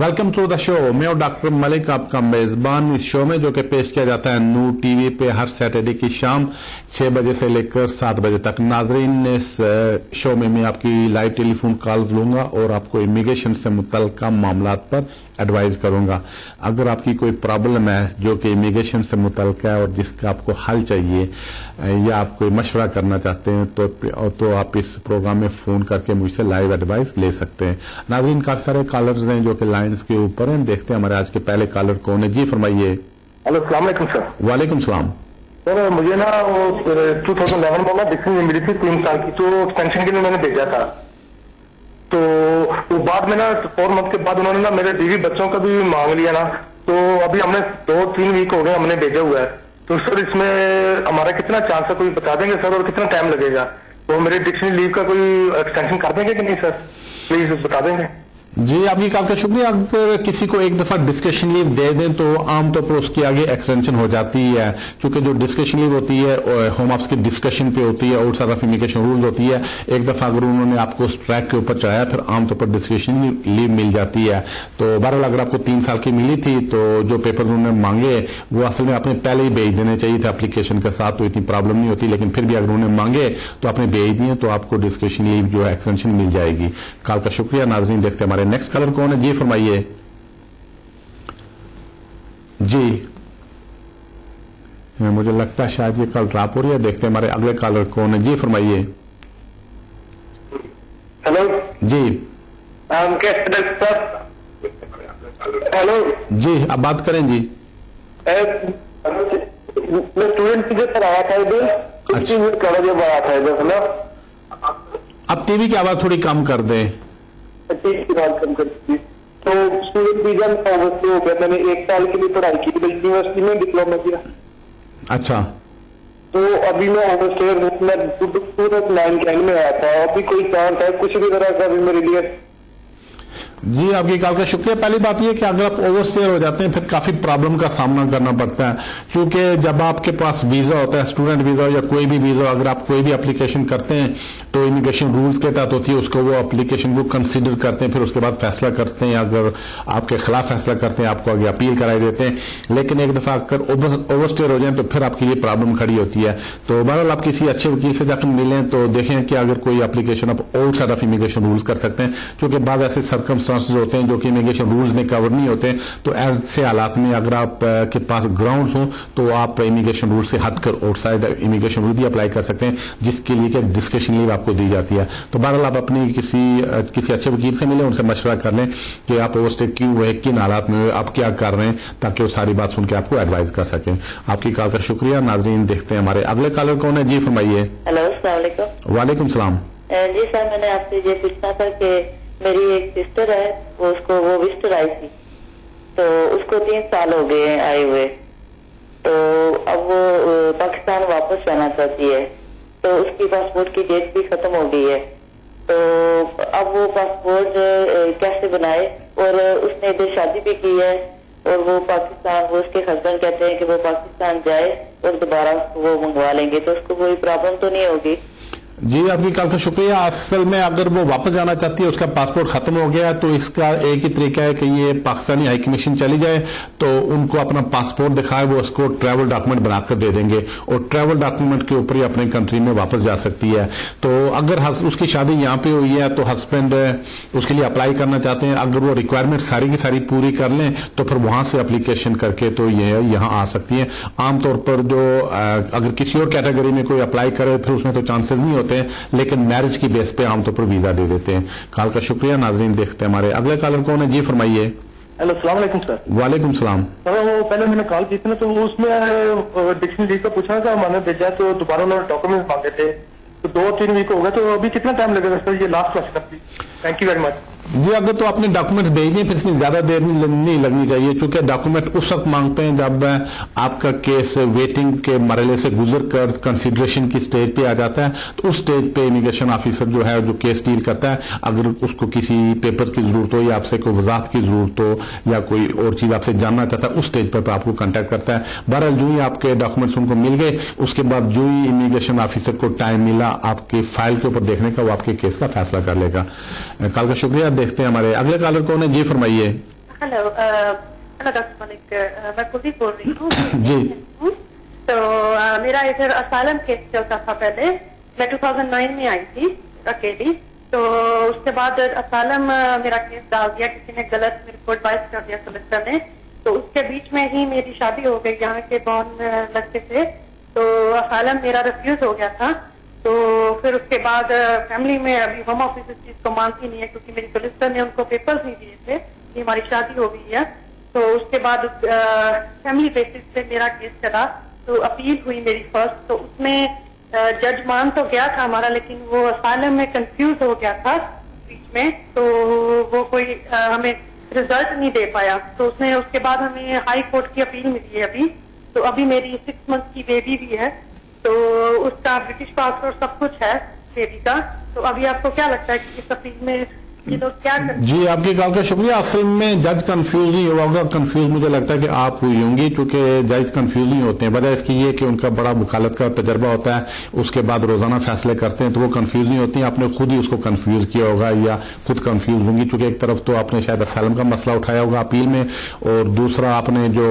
Welcome to the show. मैं हूं doctor Malik, आपका मेजबान इस शो में, जो कि पेश किया जाता है नूर टीवी पे हर सैटरडे की शाम 6 बजे से लेकर 7 बजे तक। नाजरीन, इस शो में मैं आपकी लाइव टेलीफोन कॉल्स लूंगा और आपको इमिग्रेशन से मुतल्लिका मामलात पर एडवाइज करूंगा। अगर आपकी कोई प्रॉब्लम है जो कि इमिग्रेशन से मुतल्लिका है और जिसका आपको हल चाहिए या आप कोई मशवरा करना चाहते हैं तो आप इस प्रोग्राम में फोन करके मुझसे लाइव एडवाइस ले सकते हैं। नाज़रीन, काफी सारे कॉलर्स हैं जो कि लाइन्स के ऊपर हैं। देखते हैं हमारे आज के पहले कॉलर कौन है। जी फरमाइए। हेलो, अस्सलाम वालेकुम सर। वालेकुम सलाम। सर, मुझे ना 2011 में ना डिस्टेंस मिली थी 3 साल की, तो एक्सटेंशन के लिए मैंने भेजा था। तो वो बाद में ना 4 मंथ के बाद उन्होंने ना मेरे बीवी बच्चों का भी मांग लिया ना, तो अभी हमने 2-3 वीक हो गए हमने भेजा हुआ है। तो सर इसमें हमारा कितना चांस है, कोई बता देंगे सर, और कितना टाइम लगेगा? तो मेरे डिक्शनरी लीव का कोई एक्सटेंशन कर देंगे कि नहीं सर, प्लीज बता देंगे। जी, आपकी कॉल का शुक्रिया। अगर किसी को एक दफा डिस्कशन लीव दे दें तो आमतौर पर उसकी आगे एक्सटेंशन हो जाती है, क्योंकि जो डिस्कशन लीव होती है होम ऑफिस की डिस्कशन पे होती है, आउटसाइड ऑफ इमिग्रेशन रूल होती है। एक दफा अगर उन्होंने आपको उस ट्रैक के ऊपर चढ़ाया फिर आमतौर पर डिस्कशन लीव मिल जाती है। तो बहरहाल अगर आपको 3 साल की मिली थी तो जो पेपर उन्होंने मांगे वो असल में आपने पहले ही भेज देने चाहिए थे एप्लीकेशन के साथ, तो इतनी प्रॉब्लम नहीं होती। लेकिन फिर भी अगर उन्होंने मांगे तो आपने भेज दिए तो आपको डिस्कशन लीव जो है एक्सटेंशन मिल जाएगी। कॉल का शुक्रिया। नाजरीन, देखते हैं हमारे नेक्स्ट कॉलर कौन है। जी फरमाइए। जी, मुझे लगता है शायद ये कॉल ड्रॉप हो रही है। देखते हैं हमारे अगले कॉलर कौन है। जी फरमाइए। हेलो जी। हेलो जी, आप बात करें जी। मैं स्टूडेंट वीजा पर आया था इधर। अच्छा, आया था इधर ना। अब टीवी की आवाज थोड़ी कम कर दें। की बात कम करती। तो स्टूडेंट वीजा में ओवरस्टे हो गया। मैंने 1 साल के लिए पढ़ाई की थी यूनिवर्सिटी में, डिप्लोमा किया। अच्छा, तो अभी मैं ओवरस्टे मैं 2009 में आया था। अभी कोई चांस है कुछ भी तरह का भी मेरे लिए? जी, आपकी कॉल का शुक्रिया। पहली बात यह कि अगर आप ओवरस्टेयर हो जाते हैं फिर काफी प्रॉब्लम का सामना करना पड़ता है, क्योंकि जब आपके पास वीजा होता है, स्टूडेंट वीजा या कोई भी वीजा, अगर आप कोई भी एप्लीकेशन करते हैं तो इमिग्रेशन रूल्स के तहत होती है, उसको वो एप्लीकेशन को कंसीडर करते हैं, फिर उसके बाद फैसला करते हैं। अगर आपके खिलाफ फैसला करते हैं आपको आगे अपील कराई देते हैं। लेकिन एक दफा अगर ओवरस्टेयर हो जाए तो फिर आपके लिए प्रॉब्लम खड़ी होती है। तो बहरहाल आप किसी अच्छे वकील से जाकर मिलें तो देखें कि अगर कोई एप्लीकेशन आप आउटसाइड ऑफ इमिग्रेशन रूल्स कर सकते हैं, क्योंकि बाद ऐसे सर्कमस्टांसेस होते हैं जो कि इमिग्रेशन रूल्स में कवर नहीं होते। तो ऐसे हालात में अगर आप के पास ग्राउंड हो तो आप इमिग्रेशन रूल से हटकर आउटसाइड इमिग्रेशन रूल भी अप्लाई कर सकते हैं, जिसके लिए डिस्कशन लीव आपको दी जाती है। तो बहरहाल आप अपनी किसी अच्छे वकील से मिले, उनसे मशवरा कर लें कि आप ओवरस्टे क्यों हुए, किन हालात में आप क्या कर रहे हैं, ताकि वो सारी बात सुन के आपको एडवाइस कर सकें। आपकी कॉल का शुक्रिया। नाजरीन, देखते हैं हमारे अगले कॉलर कौन है। जी फरमाइए। हेलो, अस्सलाम वालेकुम। वालेकुम सलाम। जी सर, मैंने आपसे ये पूछना था कि मेरी एक सिस्टर है, वो विजिटर आई थी, तो उसको 3 साल हो गए हैं आए हुए। तो अब वो पाकिस्तान वापस जाना चाहती है, तो उसकी पासपोर्ट की डेट भी खत्म हो गई है। तो अब वो पासपोर्ट कैसे बनाए? और उसने इधर शादी भी की है और वो उसके हस्बैंड कहते हैं कि वो पाकिस्तान जाए और दोबारा वो मंगवा लेंगे, तो उसको कोई प्रॉब्लम तो नहीं होगी? जी, आपकी कॉल का शुक्रिया। असल में अगर वो वापस जाना चाहती है, उसका पासपोर्ट खत्म हो गया, तो इसका एक ही तरीका है कि ये पाकिस्तानी हाई कमीशन चली जाए तो उनको अपना पासपोर्ट दिखाए, वो उसको ट्रैवल डॉक्यूमेंट बनाकर दे देंगे और ट्रैवल डॉक्यूमेंट के ऊपर ही अपने कंट्री में वापस जा सकती है। तो अगर उसकी शादी यहाँ पे हुई है तो हस्बैंड उसके लिए अप्लाई करना चाहते हैं, अगर वो रिक्वायरमेंट सारी की सारी पूरी कर लें तो फिर वहां से एप्लीकेशन करके तो ये यहाँ आ सकती है। आमतौर पर जो अगर किसी और कैटेगरी में कोई अप्लाई करे फिर उसमें तो चांसेस नहीं होते, लेकिन मैरिज की बेस पे आमतौर पर वीजा दे देते हैं। कॉल का शुक्रिया। नाजरीन, देखते हैं हमारे अगले कॉलर कौन है। जी फरमाइए। हेलो, अस्सलाम वालेकुम सर। वालेकुम सलाम। सर, वो पहले मैंने कॉल की थी ना, तो उसमें डिक्शनरी लीव का पूछा था, मैंने भेजा तो दोबारा उन्होंने डॉक्यूमेंट मांगे थे, तो 2-3 वीक हो गए। तो अभी कितना टाइम लगेगा सर? ये लास्ट क्वेश्चन है। Thank you very much. जी, अगर तो आपने डॉक्यूमेंट भेज दिए फिर इसमें ज्यादा देर नहीं लगनी चाहिए, क्योंकि डॉक्यूमेंट उस वक्त मांगते हैं जब आपका केस वेटिंग के मरहले से गुजर कर कंसिडरेशन की स्टेज पे आ जाता है। तो उस स्टेज पे इमिग्रेशन ऑफिसर जो है जो केस डील करता है, अगर उसको किसी पेपर की जरूरत हो या आपसे कोई वजाहत की जरूरत हो या कोई और चीज आपसे जानना चाहता है, उस स्टेज पर आपको कांटेक्ट करता है। बहरहाल जो ही आपके डॉक्यूमेंट्स उनको मिल गए, उसके बाद जो ही इमिग्रेशन ऑफिसर को टाइम मिला आपके फाइल के ऊपर देखने का, वो आपके केस का फैसला कर लेगा। कॉल का शुक्रिया। देखते हैं हमारे अगले कॉलर कौन है। जी फरमाइए। हेलो डॉक्टर मलिक, मैं कुलदीप बोल रही हूँ जी। तो मेरा इधर असालम केस चलता था पहले। मैं 2009 में आई थी अकेली, तो उसके बाद असालम मेरा केस डाल दिया, किसी ने गलत मेरे को एडवाइस कर दिया सोलिसिटर ने। तो उसके बीच में ही मेरी शादी हो गई यहाँ के बॉर्न लड़के से, तो असालम मेरा रिफ्यूज हो गया था। तो फिर उसके बाद फैमिली में अभी होम ऑफिस इस चीज को मानती नहीं है, क्योंकि मेरी सोलिसिटर ने उनको पेपर्स नहीं दिए थे कि हमारी शादी हो गई है। तो उसके बाद फैमिली बेसिस पे मेरा केस चला, तो अपील हुई मेरी फर्स्ट। तो उसमें जज मान तो गया था हमारा, लेकिन वो असालम में कंफ्यूज हो गया था बीच में, तो वो कोई हमें रिजल्ट नहीं दे पाया। तो उसने उसके बाद हमें हाई कोर्ट की अपील मिली है अभी। तो अभी मेरी 6 मंथ की बेबी भी है, तो उसका ब्रिटिश पासपोर्ट सब कुछ है बेबी का। तो अभी आपको क्या लगता है कि इस अपील में ये लोग क्या करते हैं? जी, आपकी कॉल का शुक्रिया। असल में जज कंफ्यूज नहीं हुआ होगा, कंफ्यूज मुझे लगता है कि आप हुई होंगी, क्योंकि जज कंफ्यूज नहीं होते हैं। वजह इसकी ये कि उनका बड़ा वकालत का तजर्बा होता है, उसके बाद रोजाना फैसले करते हैं, तो वो कंफ्यूज नहीं होती हैं। आपने खुद ही उसको कंफ्यूज किया होगा या खुद कंफ्यूज होंगी, क्योंकि एक तरफ तो आपने शायद असलम का मसला उठाया होगा अपील में, और दूसरा आपने जो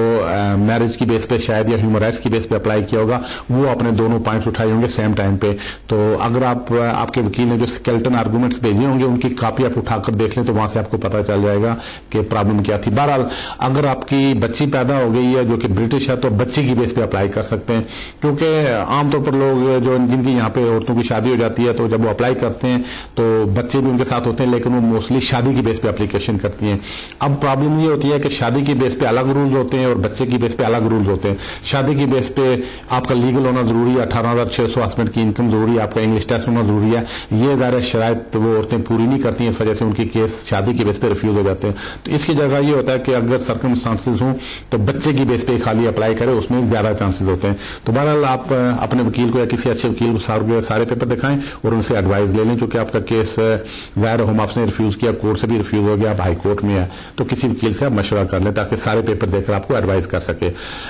मैरिज की बेस पे शायद या ह्यूमन राइट्स की बेस पे अप्लाई किया होगा, वो आपने दोनों पॉइंट्स उठाए होंगे सेम टाइम पे। तो अगर आप आपके वकील ने जो स्केलेटन आर्गूमेंट्स भेजे होंगे, उनकी कॉपी आप उठाकर देख लें, तो वहां से आपको पता चल जाएगा कि प्रॉब्लम क्या थी। बहरहाल अगर आपकी बच्ची पैदा हो गई है जो कि ब्रिटिश है, तो बच्ची की बेस पे अप्लाई कर सकते हैं, क्योंकि आमतौर पर लोग जो जिनकी यहाँ पे औरतों की शादी हो जाती है, तो जब वो अप्लाई करते हैं तो बच्चे भी उनके साथ होते हैं, लेकिन वो मोस्टली शादी की बेस पे एप्लीकेशन करती हैं। अब प्रॉब्लम ये होती है कि शादी की बेस पे अलग रूल्स होते हैं और बच्चे की बेस पे अलग रूल्स होते हैं। शादी की बेस पे आपका लीगल होना जरूरी है, 18,600 हस्बैंड की इनकम जरूरी है, आपका इंग्लिश टेस्ट होना जरूरी है। ये ज़ाहिर शराइत वो औरतें पूरी नहीं करती हैं, इस वजह से उनकी केस शादी की बेस पे रिफ्यूज हो जाते हैं। तो इसकी जगह ये होता है कि अगर सर्कमस्टांसेस हों तो बच्चे की बेस पे खाली अप्लाई करें, उसमें ज्यादा चांसेस होते हैं। तो बहरहाल आप अपने वकील को या किसी अच्छे वकील को सारे पेपर दिखाएं और उनसे एडवाइस ले लें, क्योंकि आपका केस ज़ाहिर होम ऑफिस ने रिफ्यूज किया, कोर्ट से भी रिफ्यूज हो गया, आप हाई कोर्ट में है, तो किसी वकील से आप मशवरा कर लें ताकि सारे पेपर देखकर आपको एडवाइस कर सके।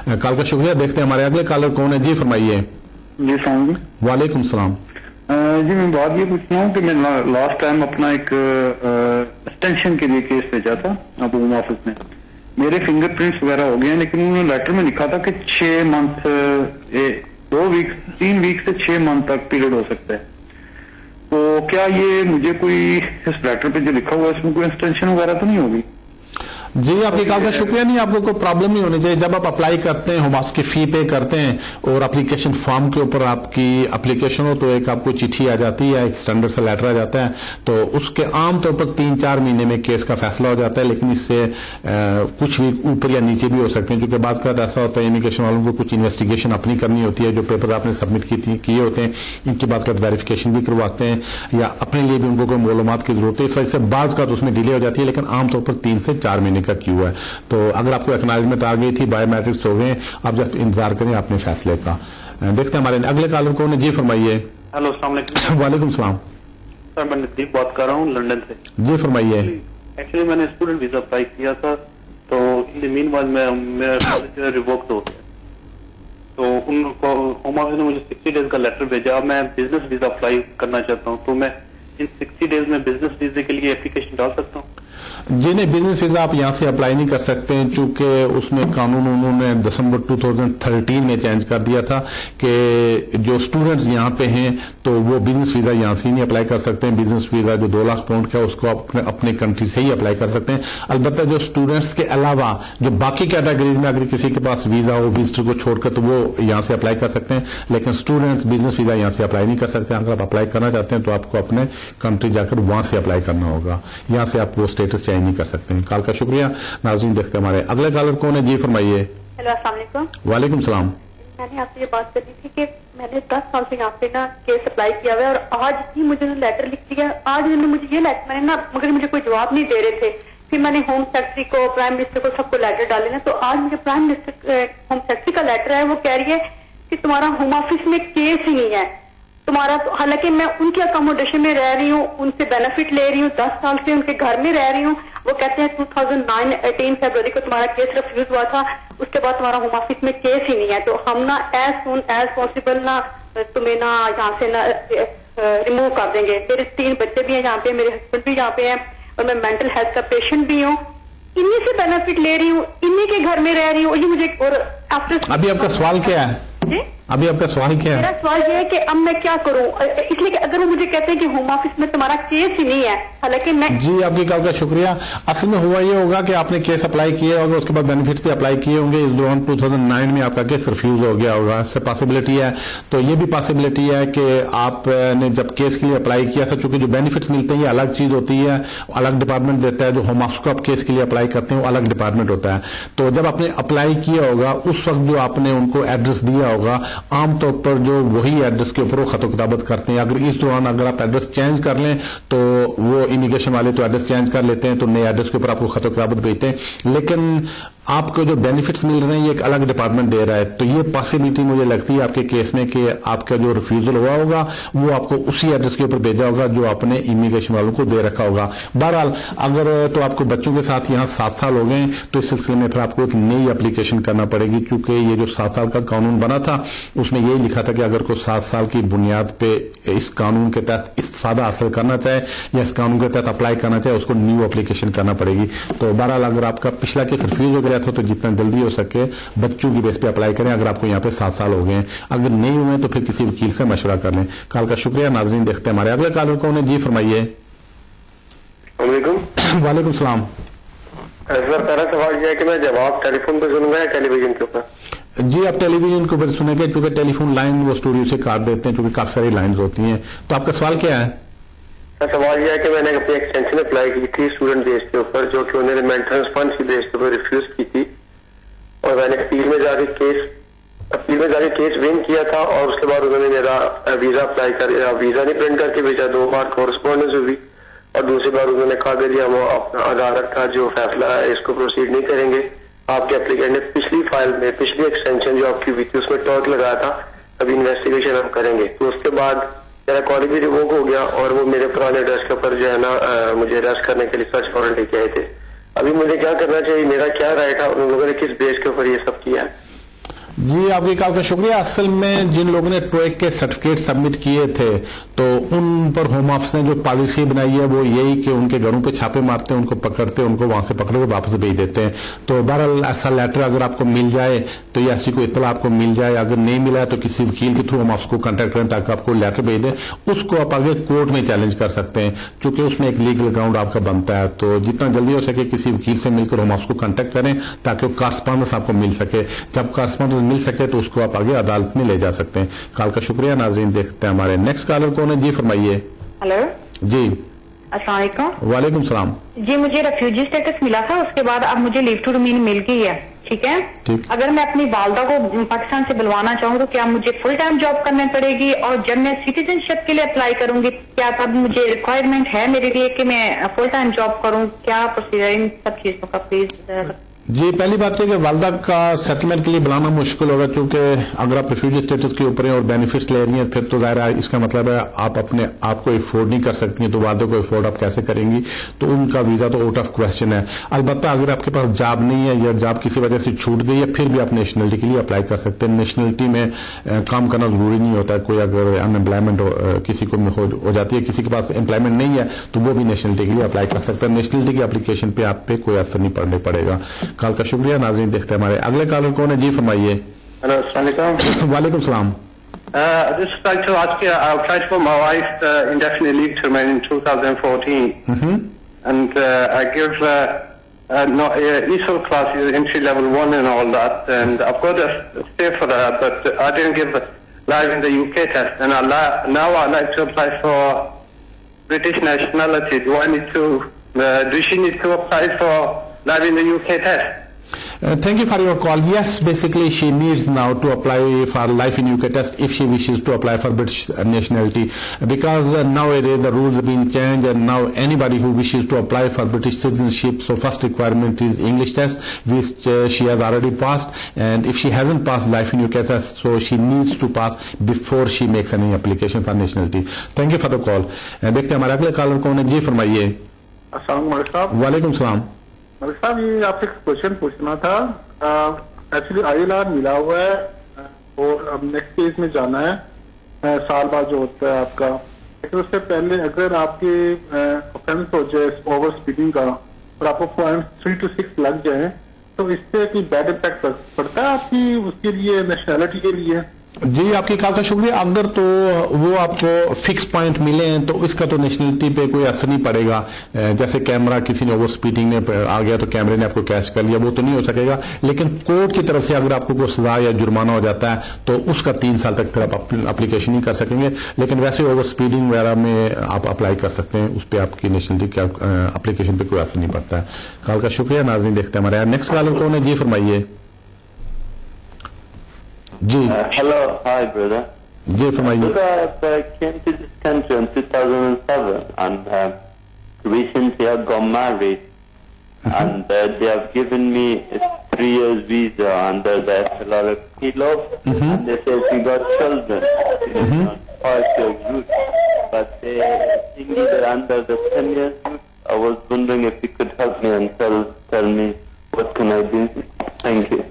कॉल का शुक्रिया। देखते हैं हमारे अगले कॉलर कौन है। जी फरमाइए। जी सलाम। वालेकुम सलाम। जी मैं बात ये पूछना हूँ कि मैं लास्ट टाइम अपना एक एक्सटेंशन के लिए केस भेजा था अब होम ऑफिस में। मेरे फिंगरप्रिंट्स वगैरह हो गए हैं, लेकिन उन्होंने लेटर में लिखा था कि 6 मंथ 3 वीक से 6 मंथ तक पीरियड हो सकता है। तो क्या ये मुझे कोई इस लेटर पे जो लिखा हुआ है इसमें कोई एक्सटेंशन वगैरह तो नहीं होगी? जी आपकी कॉल का शुक्रिया। नहीं, आपको कोई प्रॉब्लम नहीं होनी चाहिए। जब आप अप्लाई करते हैं, होम ऑफिस की फी पे करते हैं और एप्लीकेशन फॉर्म के ऊपर आपकी एप्लीकेशन हो, तो एक आपको चिट्ठी आ जाती है, एक स्टैंडर्ड सा लेटर आ जाता है, तो उसके आमतौर पर 3-4 महीने में केस का फैसला हो जाता है। लेकिन इससे कुछ भी ऊपर या नीचे भी हो सकते हैं, क्योंकि बात का ऐसा होता है इमिग्रेशन वालों को कुछ इन्वेस्टिगेशन अपनी करनी होती है, जो पेपर आपने सबमिट किए होते हैं इनकी बात का वेरिफिकेशन भी करवाते हैं, या अपने लिए भी उनको कोई मालूमात की जरूरत है, इस वजह से बात का तो उसमें डिले हो जाती है। लेकिन आमतौर पर 3 से 4 महीने का क्यू है। तो अगर आपको एक्नॉलेजमेंट आ गई थी, बायोमेट्रिक्स हो गए, आप जब इंतजार करें अपने फैसले का। देखते हैं हमारे अगले कॉलर कौन है। जी फरमाइए। हेलो अस्सलाम वालेकुम। वालेकुम सलाम। सर मैं नदीप बात कर रहा हूँ लंदन से। जी फरमाइए। एक्चुअली मैंने स्टूडेंट वीजा अप्लाई किया था, तो इन मीन वाइल मेरा कॉलेज रिवोक्ड हो गया, तो उनको होम ऑफिस ने मुझे 60 डेज का लेटर भेजा। मैं बिजनेस वीजा अप्लाई करना चाहता हूँ, तो मैं इन 60 डेज में बिजनेस वीजे के लिए एप्लीकेशन डाल सकता हूँ? जी नहीं, बिजनेस वीजा आप यहां से अप्लाई नहीं कर सकते हैं, चूंकि उसमें कानून उन्होंने दिसंबर 2013 में चेंज कर दिया था कि जो स्टूडेंट्स यहां पे हैं तो वो बिजनेस वीजा यहां से नहीं अप्लाई कर सकते हैं। बिजनेस वीजा जो 2 लाख पाउंड का है उसको अपने कंट्री से ही अप्लाई कर सकते हैं। अलबत्ता जो स्टूडेंट्स के अलावा जो बाकी कैटेगरीज में अगर किसी के पास वीजा हो विजिटर को छोड़कर, तो वो यहां से अप्लाई कर सकते हैं, लेकिन स्टूडेंट्स बिजनेस वीजा यहां से अप्लाई नहीं कर सकते। अगर आप अप्लाई करना चाहते हैं तो आपको अपने कंट्री जाकर वहां से अप्लाई करना होगा, यहां से आप वो स्टेटस चेंज नहीं कर सकते हैं। कॉल का शुक्रिया। नाज़रीन देखते हैं हमारे अगले कॉलर कौन है। जी फरमाइए। हेलो अस्सलाम वालेकुम। वालेकुम सलाम। मैंने आपसे ये बात करनी थी कि मैंने 10 साल से यहाँ पे ना केस अप्लाई किया हुआ है, और आज ही मुझे लेटर लिख दिया। आज उन्होंने मुझे ये लेटर, मैंने ना मगर मुझे कोई जवाब नहीं दे रहे थे। फिर मैंने होम सेक्रेटरी को, प्राइम मिनिस्टर को, सबको लेटर डाले ना, तो आज मुझे प्राइम मिनिस्टर होम सेक्रेटरी का लेटर है, वो कह रही है कि तुम्हारा होम ऑफिस में केस ही नहीं है तुम्हारा। तो हालांकि मैं उनके अकोमोडेशन में रह रही हूँ, उनसे बेनिफिट ले रही हूँ, 10 साल से उनके घर में रह रही हूँ। वो कहते हैं 2018 फरवरी को तुम्हारा केस रिफ्यूज हुआ था, उसके बाद तुम्हारा होम ऑफिस में केस ही नहीं है। तो हम ना एज सून एज पॉसिबल ना तुम्हें ना यहाँ से ना रिमूव कर देंगे। मेरे 3 बच्चे भी हैं यहाँ पे, मेरे हस्बैंड भी यहाँ पे हैं, और मैं मेंटल हेल्थ का पेशेंट भी हूँ। इन्हीं से बेनिफिट ले रही हूँ, इन्हीं के घर में रह रही हूँ, ये मुझे और आफ्टर। अभी आपका सवाल क्या है? जी अभी आपका सवाल क्या है? मेरा सवाल ये है कि अब मैं क्या करूं, इसलिए कि अगर वो मुझे कहते हैं कि होम ऑफिस में तुम्हारा केस ही नहीं है, हालांकि मैं। जी आपकी कॉल का शुक्रिया। असल में हुआ ये होगा कि आपने केस अप्लाई किया होगा, उसके बाद बेनिफिट भी अप्लाई किए होंगे, इस दौरान 2009 में आपका केस रिफ्यूज हो गया होगा, इससे पॉसिबिलिटी है। तो ये भी पॉसिबिलिटी है कि आपने जब केस के लिए अप्लाई किया था, चूंकि जो बेनिफिट्स मिलते हैं ये अलग चीज होती है, अलग डिपार्टमेंट देता है। जो होम ऑफिस को आप केस के लिए अप्लाई करते हैं वो अलग डिपार्टमेंट होता है। तो जब आपने अप्लाई किया होगा उस वक्त जो आपने उनको एड्रेस दिया होगा, आमतौर पर जो वही एड्रेस के ऊपर वो खत किताबत करते हैं। अगर इस दौरान अगर आप एड्रेस चेंज कर लें तो वो इमिग्रेशन वाले तो एड्रेस चेंज कर लेते हैं, तो नए एड्रेस के ऊपर आपको खत किताबत भेजते हैं। लेकिन आपको जो बेनिफिट्स मिल रहे हैं ये एक अलग डिपार्टमेंट दे रहा है। तो ये पॉसिबिलिटी मुझे लगती है आपके केस में कि आपका जो रिफ्यूजल हुआ होगा वो आपको उसी एड्रेस के ऊपर भेजा होगा जो आपने इमिग्रेशन वालों को दे रखा होगा। बहरहाल अगर तो आपको बच्चों के साथ यहाँ 7 साल हो गए तो इस सिलसिले में फिर आपको एक नई एप्लीकेशन करना पड़ेगी, चूंकि ये जो 7 साल का कानून बना था उसमें यही लिखा था कि अगर कोई 7 साल की बुनियाद पे इस कानून के तहत इस्तीफादा हासिल करना चाहे या इस कानून के तहत अप्लाई करना चाहे उसको न्यू एप्लीकेशन करना पड़ेगी। तो बहरहाल अगर आपका पिछला केस रिफ्यूज हो गया था तो जितना जल्दी हो सके बच्चों की बेस पे अप्लाई करें। अगर आपको यहाँ पे 7 साल हो गए, अगर नहीं हुए तो फिर किसी वकील से मशवरा कर लें। कॉल का शुक्रिया। नाजरीन देखते हैं हमारे अगले कॉलर कौन है। जी फरमाइए। वालेकुम सलाम। सर पहला सवाल यह है कि मैं जवाब टेलीफोन पर सुनूंगा या टेलीविजन के ऊपर? जी आप टेलीविजन के ऊपर सुनेंगे, क्योंकि टेलीफोन लाइन वो स्टूडियो से काट देते हैं, क्योंकि काफी सारी लाइन्स होती हैं। तो आपका सवाल क्या है? सवाल यह है कि मैंने अपनी एक्सटेंशन अप्लाई की थी स्टूडेंट बेस के ऊपर, जो कि उन्होंने मेंटेनेंस फंड की बेस के ऊपर रिफ्यूज की थी, और मैंने अपील में जाके केस विन किया था, और उसके बाद उन्होंने मेरा वीजा अप्लाई कर वीजा नहीं प्रिंट करके भेजा। 2 बार कॉरेस्पॉन्डेंस हुई और दूसरी बार उन्होंने कहा कि हम अपना अदालत का जो फैसला है इसको प्रोसीड नहीं करेंगे। आपके एप्लीकेंट ने पिछली फाइल में पिछली एक्सटेंशन जो आपकी हुई थी उसमें टॉर्च लगाया था, अभी इन्वेस्टिगेशन हम करेंगे। तो उसके बाद मेरा कॉलेज भी रिवोक हो गया और वो मेरे पुराने एड्रेस के ऊपर जो है ना मुझे अरेस्ट करने के लिए सर्च वारंट लेके आए थे। अभी मुझे क्या करना चाहिए, मेरा क्या राइट है, उन लोगों ने किस बेस के ऊपर ये सब किया है? जी आपकी कॉल का शुक्रिया। असल में जिन लोगों ने ट्रोएक के सर्टिफिकेट सबमिट किए थे तो उन पर होम ऑफिस ने जो पॉलिसी बनाई है वो यही कि उनके घरों पे छापे मारते हैं, उनको पकड़ते हैं, उनको वहां से पकड़ के वापस भेज देते हैं। तो बहरहाल ऐसा लेटर अगर आपको मिल जाए तो या ऐसी कोई इत्तला आपको मिल जाए, अगर नहीं मिला है तो किसी वकील के थ्रू होम ऑफिस को कॉन्टेक्ट करें ताकि आपको लेटर भेज दें। उसको आप आगे कोर्ट में चैलेंज कर सकते हैं, चूंकि उसमें एक लीगल ग्राउंड आपका बनता है। तो जितना जल्दी हो सके किसी वकील से मिलकर होम ऑफिस को कॉन्टेक्ट करें ताकि वो कॉरेस्पॉन्डेंस आपको मिल सके। जब कॉरेस्पॉन्डेंस मिल सके तो उसको आप आगे अदालत में ले जा सकते हैं। कॉल का शुक्रिया। नाज़रीन देखते हैं हमारे नेक्स्ट कॉलर कौन है। जी फरमाइए। हेलो जी अस्सलाम वालेकुम। वालेकुम सलाम। जी मुझे रेफ्यूजी स्टेटस मिला था, उसके बाद अब मुझे लीव टू रिमेन मिल गई है, ठीक है? ठीक। अगर मैं अपनी वालदा को पाकिस्तान से बुलवाना चाहूँ तो क्या मुझे फुल टाइम जॉब करनी पड़ेगी? और जब मैं सिटीजनशिप के लिए अप्लाई करूंगी क्या तब मुझे रिक्वायरमेंट है मेरे लिए कि मैं फुल टाइम जॉब करूँ? क्या प्रोसीजर इन सब चीजों का प्लीज? जी पहली बात है कि वालदा का सेटलमेंट के लिए बुलाना मुश्किल होगा, क्योंकि अगर आप रिफ्यूजी स्टेटस के ऊपर हैं और बेनिफिट्स ले रही हैं फिर तो जाहिर है इसका मतलब है आप अपने आप को अफोर्ड नहीं कर सकती हैं, तो वालदा को अफोर्ड आप कैसे करेंगी? तो उनका वीजा तो आउट ऑफ क्वेश्चन है। अलबत्ता अगर आपके पास जॉब नहीं है या जॉब किसी वजह से छूट गई है फिर भी आप नेशनलिटी के लिए अप्लाई कर सकते हैं। नेशनलिटी में काम करना जरूरी नहीं होता है। कोई अगर अनएम्प्लॉयमेंट किसी को हो जाती है, किसी के पास एम्प्लॉयमेंट नहीं है तो वो भी नेशनलिटी के लिए अप्लाई कर सकता है। नेशनलिटी की एप्लीकेशन पे आप पे कोई असर नहीं पड़ने पड़ेगा। कॉल का शुक्रिया। नाज़रीन देखते हैं हमारे अगले कॉलर कौन है। जी फरमाइए। हेलो अस्सलाम वालेकुम। वालेकुम सलाम। Just like to ask you, I applied for my wife's indefinite leave to remain in 2014, and I give ESOL classes, entry level 1 and all that, and I've got to stay for that, but I didn't give live in the UK test, and now I'd like to apply for British nationality. Do I need to, does she need to apply for live in the UK test? Thank you for your call. Yes, basically she needs now to apply for life in UK test if she wishes to apply for British nationality, because nowadays the rules have been changed and now anybody who wishes to apply for British citizenship, so first requirement is English test, which she has already passed, and if she hasn't passed life in UK test, so she needs to pass before she makes any application for nationality. Thank you for the call. देखते हैं हमारे अगले collar कौन है। जी फरमाइए। अस्सलाम वालेकुम। वालेकुम सलाम। मलिक साहब ये आपसे क्वेश्चन पूछना था। एक्चुअली ILR मिला हुआ है और अब नेक्स्ट फेज में जाना है साल बाद जो होता है आपका, लेकिन उससे पहले अगर आपकी ऑफेंस हो जाए ओवर स्पीडिंग का پراپر پوائنٹ 3 to 6 لگ جائیں تو اس سے کوئی بیڈ امپیکٹ پڑتا ہے آپ کی اس کے لیے نیشنلٹی کے لیے؟ جی آپ کی کال کا شکریہ. اگر تو وہ آپ کو فکس پوائنٹ ملے ہیں تو اس کا تو نیشنلٹی پہ کوئی اثر نہیں پڑے گا. جیسے کیمرہ کسی نے اوور اسپیڈنگ میں آ گیا تو کیمرے نے آپ کو کیچ کر لیا, وہ تو نہیں ہو سکے گا. لیکن کورٹ کی طرف سے اگر آپ کو کوئی سزا یا جرمانہ ہو جاتا ہے تو اس کا 3 سال تک پھر آپ اپلیکیشن نہیں کر سکیں گے. لیکن ویسے اوور اسپیڈنگ وغیرہ میں آپ اپلائی کر سکتے ہیں, اس پہ آپ کی نیشنلٹی کی اپلیکیشن پہ کوئی اثر نہیں پڑتا ہے. کال کا شکریہ. ناظرین دیکھتے ہیں ہمارے نیکسٹ کالر کون ہے. جی فرمائیے. جی Hello, hi brother. جی فرمائیے. Brother, I came to this country in 2007 and recently I got married and they have given me a 3 years visa under the SLR law and they say if you got children, it's not part of your youth. But they think that under the 10 years youth, I was wondering if you could help me and tell me what can I do. Thank you.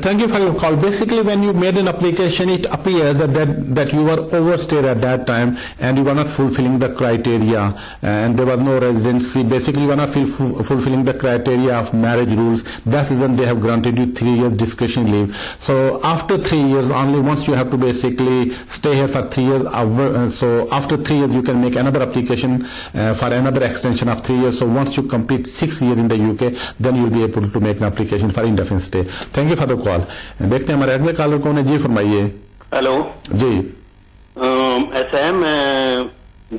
Thank you for your call. Basically, when you made an application, it appears that you were overstayed at that time and you were not fulfilling the criteria and there was no residency. Basically, you were not fulfilling the criteria of marriage rules. That's the reason they have granted you 3 years discretionary leave. So after 3 years, only once you have to basically stay here for 3 years. So after 3 years, you can make another application for another extension of 3 years. So once you complete 6 years in the UK, then you'll be able to make an application for indefinite stay. Thank you for the call. دیکھتے ہیں ہمارے اگلے collar کون ہے. جی فرمائیے. Hello جی. ایسا ہے میں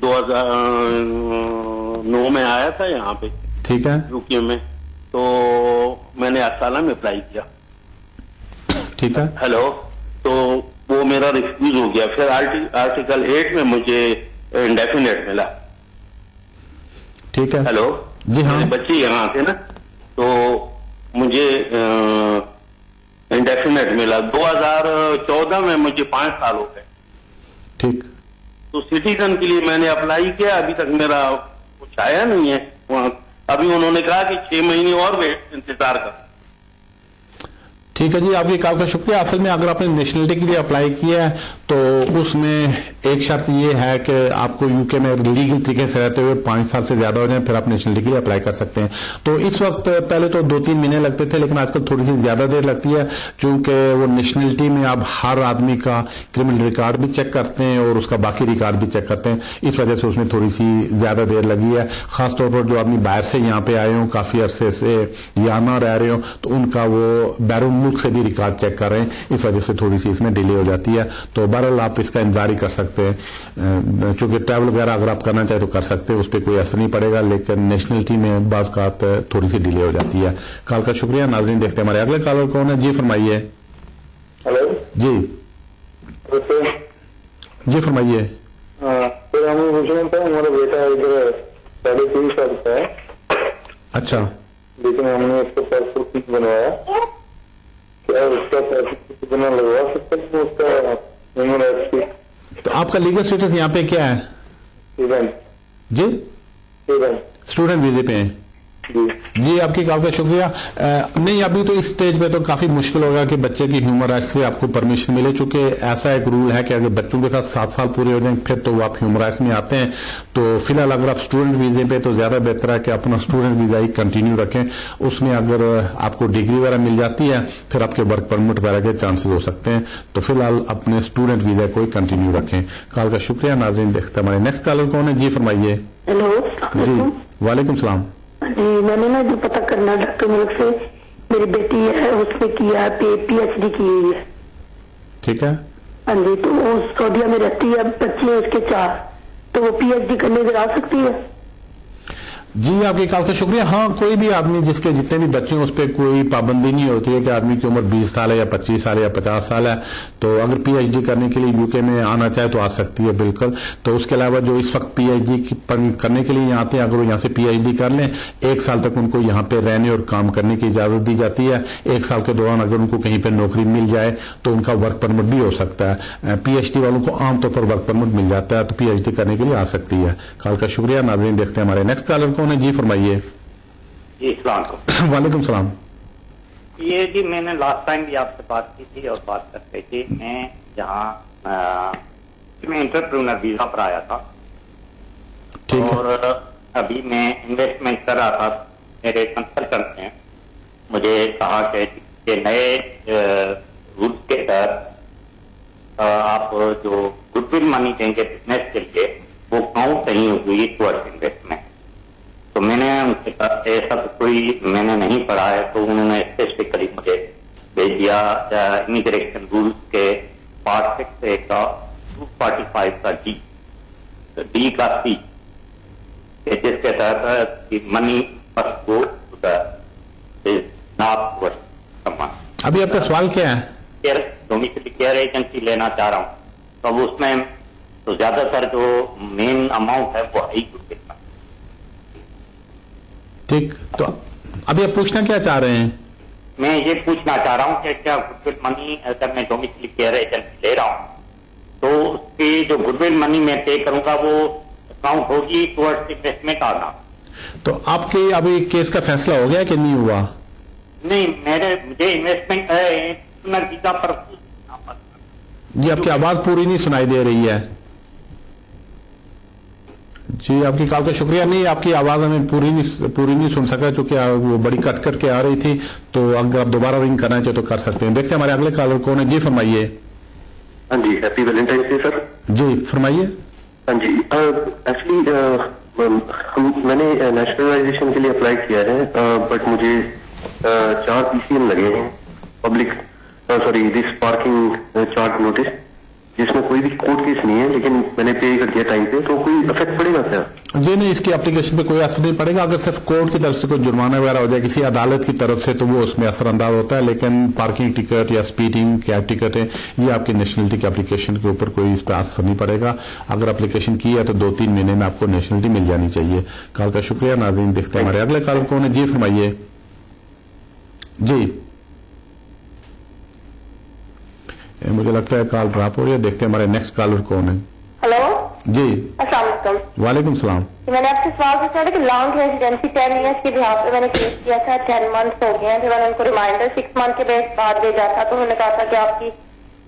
2009 میں آیا تھا یہاں پہ, ٹھیک ہے, یوکے میں, تو میں نے اسائلم میں اپلائی کیا. ٹھیک ہے. ہیلو, تو وہ میرا ریفیوز ہو گیا. پھر آرٹیکل 8 میں مجھے انڈیفینیٹ ملا. ٹھیک ہے. ہیلو جی ہاں. بچے یہاں تھے نا تو مجھے انڈیفینیٹ ملا. 2014 میں مجھے 5 سال ہو گئے. ٹھیک. تو سٹیزن کے لیے میں نے اپلائی کیا, ابھی تک میرا کچھ آیا نہیں ہے. ابھی انہوں نے کہا کہ 6 مہینے اور انتظار کر. ٹھیک ہے جی, آپ کی کال کا شکریہ. اصل میں اگر آپ نے نیشنلٹی کے لیے اپلائی کیا ہے تو اس میں ایک شرط یہ ہے کہ آپ کو یو کے میں لیگل طریقے سے رہتے ہوئے 5 سال سے زیادہ ہو جائیں, پھر آپ نیشنلٹی کے لیے اپلائی کر سکتے ہیں. تو اس وقت پہلے تو 2-3 مہینے لگتے تھے, لیکن آج کل تھوڑی سی زیادہ دیر لگتی ہے, چونکہ وہ نیشنلٹی میں آپ ہر آدمی کا کرمنل ریکارڈ بھی چیک کرتے ہیں اور اس کا باقی ریکارڈ بھی چیک کرتے ہیں. اس وجہ سے اس میں تھوڑی سی زیادہ دیر لگی ہے. خاص طور پر جو آدمی باہر سے یہاں پہ آئے ہوں, کافی عرصے سے یہاں نہ رہ رہے ہوں, تو ان کا وہ بیرون ملک سے بھی ریکارڈ چیک کر رہے ہیں, اس وجہ سے تھوڑی سی اس میں ڈیلے ہو جاتی ہے. تو بہرحال آپ اس کا انتظار ہی کر سکتے ہیں, چونکہ ٹریول وغیرہ اگر آپ کرنا چاہیں تو کر سکتے ہیں, اس پہ کوئی اثر نہیں پڑے گا. لیکن نیشنلٹی میں بعض اوقات تھوڑی سی ڈیلے ہو جاتی ہے. کال کا شکریہ. ناظرین دیکھتے ہیں ہمارے اگلے کالر کون ہے. جی فرمائیے. ہلو جی. جی فرمائیے. ہمارا بیٹا ادھر 3.5 سال کا ہے. اچھا. لیکن ہم نے اس کو پاسپورٹ نہیں بنوایا. کیا اس کا پاسپورٹ بنا لگوا سکتا ہے اس کا ہیومن رائٹس کی؟ تو آپ کا لیگل اسٹیٹس یہاں پہ کیا ہے؟ جی اسٹوڈنٹ ویزے پہ ہیں. جی آپ کی کال کا شکریہ. نہیں ابھی تو اس سٹیج پہ تو کافی مشکل ہوگا کہ بچے کی ہیومن رائٹس سے آپ کو پرمیشن ملے, چونکہ ایسا ایک رول ہے کہ اگر بچوں کے ساتھ 7 سال پورے ہو جائیں پھر تو وہ آپ ہیومن رائٹس میں آتے ہیں. تو فی الحال اگر آپ اسٹوڈنٹ ویزے پہ تو زیادہ بہتر ہے کہ اپنا اسٹوڈنٹ ویزا ہی کنٹینیو رکھیں. اس میں اگر آپ کو ڈگری وغیرہ مل جاتی ہے پھر آپ کے ورک پرمٹ وغیرہ کے چانسز ہو سکتے ہیں. تو فی الحال اپنے اسٹوڈنٹ ویزا کو ہی کنٹینیو رکھیں. کال کا شکریہ. ناظرین دیکھتے ہمارے نیکسٹ کالر کون ہے. جی فرمائیے. ہیلو. جی وعلیکم السلام. جی میں نے نا جو پتہ کرنا ڈاکٹر ملک سے, میری بیٹی ہے اس نے کیا پی ایچ ڈی کی ہوئی ہے. ٹھیک ہے. ہاں جی, تو وہ سعودیہ میں رہتی ہے, بچے ہیں اس کے 4, تو وہ پی ایچ ڈی کرنے ادھر آ سکتی ہے؟ جی آپ کی کال کا شکریہ. ہاں کوئی بھی آدمی جس کے جتنے بھی بچے ہیں اس پہ کوئی پابندی نہیں ہوتی ہے کہ آدمی کی عمر 20 سال ہے یا 25 سال ہے یا 50 سال ہے, تو اگر پی ایچ ڈی کرنے کے لیے یو کے میں آنا چاہے تو آ سکتی ہے بالکل. تو اس کے علاوہ جو اس وقت پی ایچ ڈی کرنے کے لیے یہاں آتے ہیں, اگر وہ یہاں سے پی ایچ ڈی کر لیں 1 سال تک ان کو یہاں پہ رہنے اور کام کرنے کی اجازت دی جاتی ہے. 1 سال کے دوران اگر ان کو کہیں پہ نوکری مل جائے تو ان کا ورک پرمٹ بھی ہو سکتا ہے. پی ایچ ڈی والوں کو عام طور پر ورک پرمٹ مل جاتا ہے, تو پی ایچ ڈی کرنے کے لیے آ سکتی ہے. کال کا شکریہ. ناظرین دیکھتے ہیں ہمارے نیکسٹ کالر کون ہے. جی فرمائیے. جی السلام علیکم. وعلیکم السلام. یہ جی میں نے لاسٹ ٹائم بھی آپ سے بات کی تھی اور بات کرتے تھے. میں جہاں میں انٹرپرینر ویزا پر آیا تھا اور ابھی میں انویسٹمنٹ کر رہا تھا میرے کنسلٹنٹ نے مجھے کہا کہ نئے رولس کے تحت آپ جو گڈ ول منی دیں گے بزنس کے لیے وہ کاؤنٹ نہیں ہوئی ٹورڈ انویسٹمنٹ. تو میں نے ان سے کہا ایسا تو کوئی میں نے نہیں پڑھا ہے, تو انہوں نے اسپیسیفکلی مجھے بھیج دیا امیگریشن رولس کے پارٹ 6 کا 245 کا ڈی کا سی, جس کے تحت منی فرسٹ گو ناٹ سمان. ابھی آپ کا سوال کیا ہے؟ ڈومیسلی کیئر ایجنسی لینا چاہ رہا ہوں, تو اب اس میں تو زیادہ تر جو مین اماؤنٹ ہے وہ ہائی گڈ ول. ٹھیک, تو ابھی آپ پوچھنا کیا چاہ رہے ہیں؟ میں یہ پوچھنا چاہ رہا ہوں کہ کیا گڈ ول منی اگر میں ڈومیسلی کیئر ایجنسی لے رہا ہوں تو اس کی جو گڈ ول منی میں پے کروں گا وہ اکاؤنٹ ہوگی ٹورڈ انویسٹمنٹ آنا. تو آپ کے ابھی کیس کا فیصلہ ہو گیا کہ نہیں ہوا؟ نہیں, مجھے انویسٹمنٹ ویزا پر. جی آپ کی آواز پوری نہیں سنائی دے رہی ہے. جی آپ کی کال کا شکریہ. نہیں, آپ کی آواز ہمیں پوری نہیں سن سکا چونکہ وہ بڑی کٹ کٹ کے آ رہی تھی, تو اگر آپ دوبارہ رنگ کرنا چاہے تو کر سکتے ہیں. دیکھتے ہیں ہمارے اگلے کالر کون ہے. جی فرمائیے. ہاں جی, ہیپی ویلنٹائنس ڈے سر. جی فرمائیے. ہاں جی, ایکچولی میں نے نیشنلائزیشن کے لیے اپلائی کیا ہے, بٹ مجھے 4 PCM لگے ہیں, پبلک دس پارکنگ چارج نوٹس, جس میں کوئی بھی کورٹ کیس نہیں ہے, لیکن میں نے پے کر دیا ٹائم پہ, تو کوئی افیکٹ پڑے گا کیا؟ جی نہیں, اس کی اپلیکیشن پہ کوئی اثر نہیں پڑے گا. اگر صرف کورٹ کی طرف سے کوئی جرمانہ وغیرہ ہو جائے کسی عدالت کی طرف سے تو وہ اس میں اثر انداز ہوتا ہے, لیکن پارکنگ ٹکٹ یا اسپیڈنگ کیب ٹکٹ ہے یہ آپ کی نیشنلٹی کی اپلیکیشن کے اوپر کوئی اس پہ اثر نہیں پڑے گا. اگر اپلیکیشن کی ہے تو 2-3 مہینے میں آپ کو نیشنلٹی مل جانی چاہیے. کال کا شکریہ. ناظرین دیکھتے ہیں ہمارے اگلے کالر کون ہے. جی فرمائیے. جی مجھے لگتا ہے کال ڈراپ ہو رہی ہے. دیکھتے ہیں ہمارے نیکسٹ کالر کون ہے. ہلو جی السلام علیکم. وعلیکم السلام. میں نے آپ سے سوال پوچھا تھا کہ لانگ ریزیڈینسی 10 ایئرس کے بہاف پہ میں نے کیس کیا تھا, 10 months ہو گئے ہیں. پھر میں نے ان کو ریمائنڈر 6 month کے بعد بھیجا تھا, تو انہوں نے کہا تھا کہ آپ کی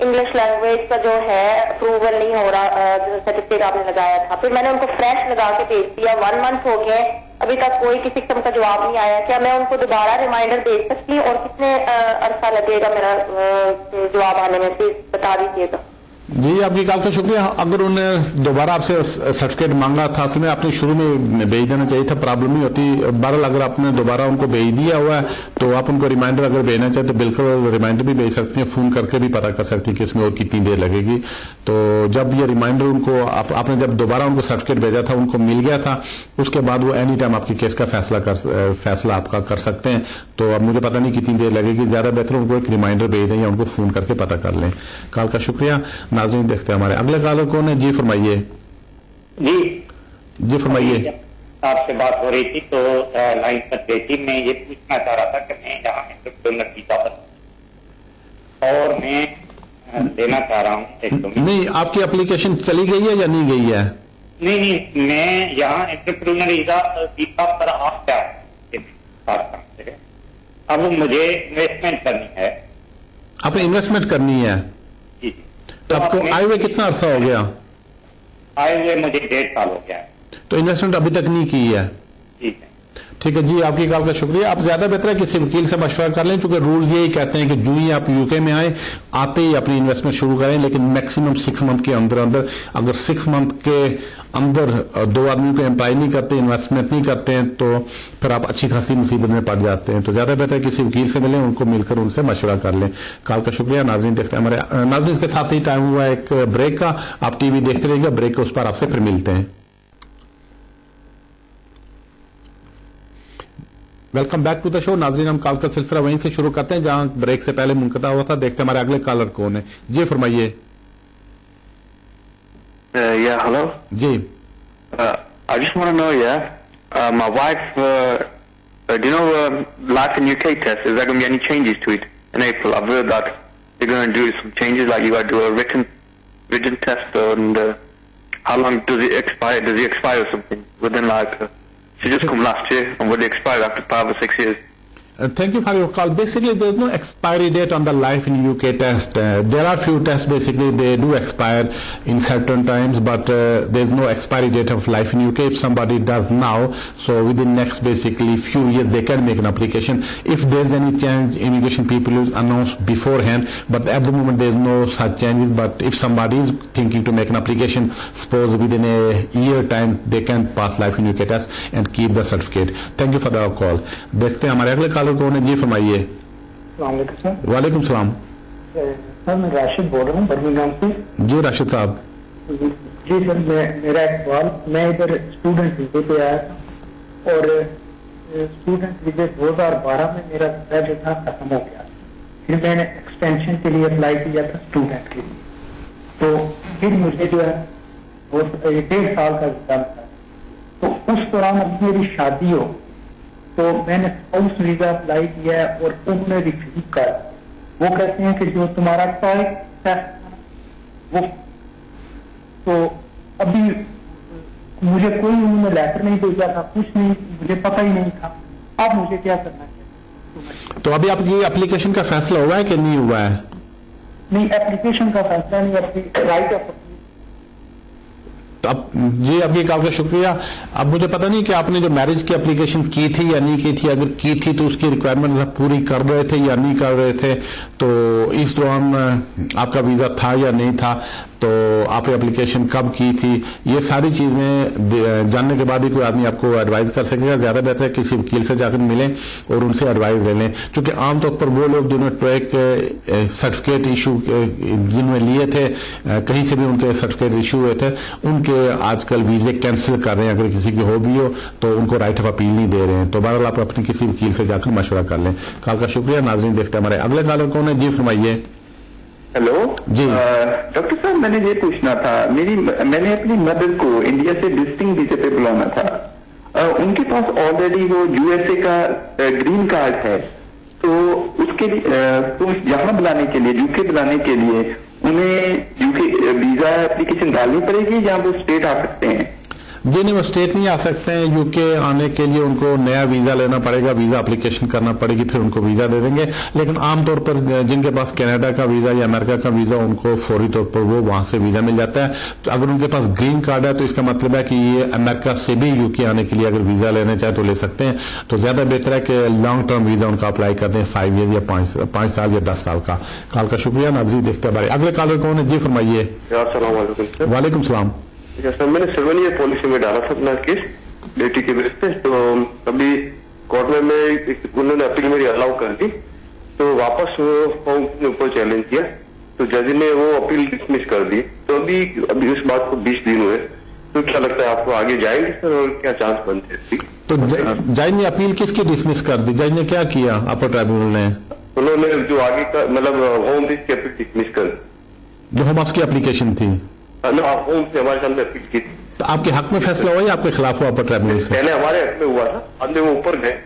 انگلش لینگویج کا جو ہے اپروول نہیں ہو رہا, جو سرٹیفکیٹ آپ نے لگایا تھا. پھر میں نے ان کو فریش لگا کے بھیج دیا. 1 month ہو گئے, ابھی تک کوئی کسی قسم کا جواب نہیں آیا. کیا میں ان کو دوبارہ ریمائنڈر بھیج سکتی ہوں, اور کتنے عرصہ لگے گا میرا جواب آنے میں, پلیز بتا دیجیے گا. جی آپ کی کال کا شکریہ. اگر انہیں دوبارہ آپ سے سرٹیفکیٹ مانگا تھا, اصل میں آپ نے شروع میں بھیج دینا چاہیے تھا, پرابلم نہیں ہوتی. بہرحال اگر آپ نے دوبارہ ان کو بھیج دیا ہوا ہے تو آپ ان کو ریمائنڈر اگر بھیجنا چاہتے تو بالکل ریمائنڈر بھی بھیج سکتے ہیں, فون کر کے بھی پتا کر سکتے ہیں کہ اس میں اور کتنی دیر لگے گی. تو جب یہ ریمائنڈر ان کو آپ نے جب دوبارہ ان کو سرٹیفکیٹ بھیجا تھا ان کو مل گیا تھا, اس کے بعد وہ اینی ٹائم آپ کی کیس کا فیصلہ آپ کا کر سکتے ہیں. تو اب مجھے پتہ نہیں کتنی دیر لگے گی, زیادہ بہتر ان کو ایک ریمائنڈر بھیج دیں یا ان کو فون کر کے پتا کر لیں. کال کا شکریہ. ناظرین دیکھتے ہیں ہمارے اگلے کالر کون ہے. جی فرمائیے. جی فرمائیے. آپ سے بات ہو رہی تھی تو لائن پر دیکھی. میں یہ پوچھنا چاہ رہا تھا کہ میں یہاں انٹرپرینر ویزا پر اور میں دینا چاہ رہا ہوں. نہیں, آپ کی اپلیکیشن چلی گئی ہے یا نہیں گئی ہے؟ نہیں, میں یہاں انٹرپرینر ویزا پر آپ کیا اب مجھے انویسٹمنٹ کرنی ہے. آپ نے انویسٹمنٹ کرنی ہے؟ جی. تو آپ کو آئے ہوئے کتنا عرصہ ہو گیا؟ آئے ہوئے مجھے 1.5 سال ہو گیا ہے. تو انویسٹمنٹ ابھی تک نہیں کی ہے؟ جی ٹھیک ہے. جی آپ کی کال کا شکریہ. آپ زیادہ بہتر ہے کسی وکیل سے مشورہ کر لیں, چونکہ رولز یہی کہتے ہیں کہ جو ہی آپ UK میں آتے ہی اپنی انویسٹمنٹ شروع کریں, لیکن میکسیمم 6 month کے اندر اگر 6 month کے اندر 2 آدمیوں کو امپلائی نہیں کرتے, انویسٹمنٹ نہیں کرتے ہیں, تو پھر آپ اچھی خاصی مصیبت میں پڑ جاتے ہیں. تو زیادہ بہتر ہے کسی وکیل سے ملیں, ان کو مل کر ان سے مشورہ کر لیں. کال کا شکریہ. ناظرین دیکھتے ہیں ہمارے ناظرین اس کے ساتھ ہی ٹائم ہوا ہے ایک بریک کا. آپ TV دیکھتے رہیے گا, بریک اس پر آپ سے پھر ملتے ہیں. ویلکم بیک ٹو دا شو. ناظرین ہم کال کا سلسلہ وہیں سے شروع کرتے ہیں جہاں بریک سے پہلے منقطع ہوا تھا. دیکھتے ہیں ہمارے اگلے کالر کون ہے. جی فرمائیے. ہلو. جی. I just want to know, my wife, do you know life in UK test, is there going to be any changes to it in April? I've heard that they're going to do some changes, like you got to do a written test, and how long does it expire? Does it expire or something within she just come last year, and would it expire after 5 or 6 years? Thank you for your call. Basically, there is no expiry date on the life in UK test. There are few tests, basically, they do expire in certain times, but there is no expiry date of life in UK. If somebody does now, so within next, basically, few years, they can make an application. If there is any change, immigration people will announce beforehand, but at the moment, there is no such changes. But if somebody is thinking to make an application, suppose within a year time, they can pass life in UK test and keep the certificate. Thank you for the call. دیکھتے ہیں ہمارے اگلے collar کون ہے. جی فرمائیے. السلام علیکم سر. وعلیکم السلام. سر میں راشد بول رہا ہوں برمنگھم سے. جی راشد صاحب. جی سر میرا ایک سوال, میں ادھر اسٹوڈنٹ ویزے پہ آیا تھا اور اسٹوڈنٹ ویزے 2012 میں میرا ویزا جو تھا ختم ہو گیا. پھر میں نے ایکسٹینشن کے لیے اپلائی کیا تھا اسٹوڈنٹ کے لیے, تو پھر مجھے جو ہے وہ 1.5 سال کا ویزا تھا. تو اس دوران اب میری شادی ہو تو میں نے اسپاؤس ویزا اپلائی کیا ہے اور انہوں نے ریفیوز کر. وہ کہتے ہیں کہ جو تمہارا ٹیکس ہے وہ, تو ابھی مجھے کوئی انہوں نے لیٹر نہیں بھیجا تھا, کچھ نہیں, مجھے پتہ ہی نہیں تھا. اب مجھے کیا کرنا چاہیے؟ تو ابھی آپ کی اپلیکیشن کا فیصلہ ہوا ہے کہ نہیں ہوا ہے؟ نہیں, اپلیکیشن کا فیصلہ نہیں, اپنی رائٹ آف. اب جی آپ کی کال کا شکریہ. اب مجھے پتہ نہیں کہ آپ نے جو میرج کی اپلیکیشن کی تھی یا نہیں کی تھی, اگر کی تھی تو اس کی ریکوائرمنٹ پوری کر رہے تھے یا نہیں کر رہے تھے, تو اس دوران آپ کا ویزا تھا یا نہیں تھا, تو آپ نے اپلیکیشن کب کی تھی, یہ ساری چیزیں جاننے کے بعد ہی کوئی آدمی آپ کو ایڈوائز کر سکے گا. زیادہ بہتر ہے کسی وکیل سے جا کر ملیں اور ان سے ایڈوائز لے لیں, چونکہ عام طور پر وہ لوگ جنہوں نے ٹریک سرٹیفکیٹ ایشو جنہوں نے لیے تھے, کہیں سے بھی ان کے سرٹیفکیٹ ایشو ہوئے تھے, ان کے آج کل ویزے کینسل کر رہے ہیں. اگر کسی کی ہو بھی ہو تو ان کو رائٹ آف اپیل نہیں دے رہے ہیں. تو بہرحال آپ اپنے کسی وکیل سے جا کر مشورہ کر لیں. کال کا شکریہ. ناظرین دیکھتے ہیں ہمارے اگلے کالر کون ہے. جی فرمائیے. ہیلو جی ڈاکٹر صاحب, میں نے یہ پوچھنا تھا, میں نے اپنی مدر کو انڈیا سے وزٹنگ ویزے پہ بلانا تھا. ان کے پاس آلریڈی وہ USA کا گرین کارڈ ہے, تو اس کے لیے تو یہاں بلانے کے لیے, UK بلانے کے لیے انہیں UK ویزا اپلیکیشن ڈالنی پڑے گی یا وہ اسٹیٹ آ سکتے ہیں؟ جی نہیں, وہ اسٹیٹ نہیں آ سکتے ہیں. UK آنے کے لیے ان کو نیا ویزا لینا پڑے گا, ویزا اپلیکیشن کرنا پڑے گی, پھر ان کو ویزا دے دیں گے. لیکن عام طور پر جن کے پاس کینیڈا کا ویزا یا امریکہ کا ویزا, ان کو فوری طور پر وہ وہاں سے ویزا مل جاتا ہے. تو اگر ان کے پاس گرین کارڈ ہے تو اس کا مطلب ہے کہ یہ امریکہ سے بھی UK آنے کے لیے اگر ویزا لینا چاہے تو لے سکتے ہیں. تو زیادہ بہتر ہے کہ لانگ ٹرم ویزا ان کا اپلائی کر دیں, 5 ایئر یا 5 سال یا 10 سال کا. کال کا شکریہ. ناظرین دیکھتے ہیں ہمارے اگلے کالر کون ہے. جی فرمائیے. السلام علیکم. وعلیکم السلام. سر میں نے 7 ایئر پالیسی میں ڈالا تھا اپنا کیس بیٹی کے بیس پہ, تو ابھی کورٹ میں انہوں نے اپیل میری الاؤ کر دی, تو واپس فارم نے اوپر چیلنج کیا, تو جج نے وہ اپیل ڈسمس کر دی. تو ابھی اس بات کو 20 دن ہوئے, تو کیا لگتا ہے آپ کو آگے جائیں گے سر, اور کیا چانس بنتے ہیں؟ تو جج نے اپیل کس کی ڈسمس کر دی؟ جج نے کیا کیا اپر ٹرائبیونل نے؟ انہوں نے جو آگے کا مطلب ہوم آفس کی اپیل ڈسمس کر, جو ہوم آفس کی اپلیکیشن تھی ہوم سے ہمارے سامنے اپیل کی تھی. تو آپ کے حق میں فیصلہ ہوا یا آپ کے خلاف ہوا اپر ٹرائبیونل سے؟ پہلے ہمارے حق میں ہوا تھا, اب وہ اوپر گئے,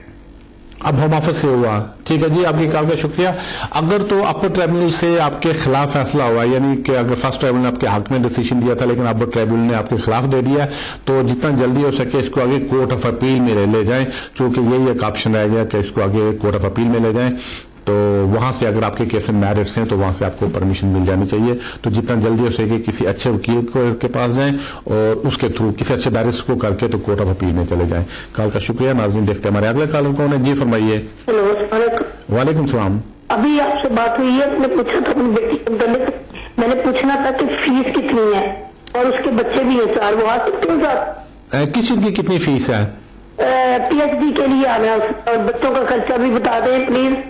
اب ہوم آفس سے ہوا. ٹھیک ہے جی, آپ کی کال کا شکریہ. اگر تو اپر ٹرائبیونل سے آپ کے خلاف فیصلہ ہوا, یعنی کہ اگر فرسٹ ٹرائبیونل نے آپ کے حق میں ڈیسیژن دیا تھا لیکن اپر ٹرائبیونل نے آپ کے خلاف دے دیا, تو جتنا جلدی ہو سکے اس کو آگے کورٹ آف اپیل میں لے جائیں, چونکہ یہی ایک آپشن رہ گیا کہ اس کو آگے کورٹ آف اپیل میں لے جائیں. تو وہاں سے اگر آپ کے کیس میں میرٹس ہیں تو وہاں سے آپ کو پرمیشن مل جانی چاہیے. تو جتنا جلدی ہو سکے کسی اچھے وکیل کے پاس جائیں اور اس کے تھرو کسی اچھے بیرسٹر کو کر کے تو کورٹ آف اپیل میں چلے جائیں. کال کا شکریہ. ناظرین دیکھتے ہیں ہمارے اگلے کالر کون ہے. جی فرمائیے. ہیلو السلام علیکم. وعلیکم السلام. ابھی آپ سے بات ہوئی ہے, میں نے پوچھا تھا اپنی بیٹی کے متعلق, میں نے پوچھنا تھا کہ فیس کتنی ہے اور اس کے بچے بھی ہیں 4, وہ آ سکتے ہیں ساتھ؟ کس چیز کی کتنی فیس ہے؟ PhD کے لیے آنا, اور بچوں کا خرچہ بھی بتا دیں پلیز.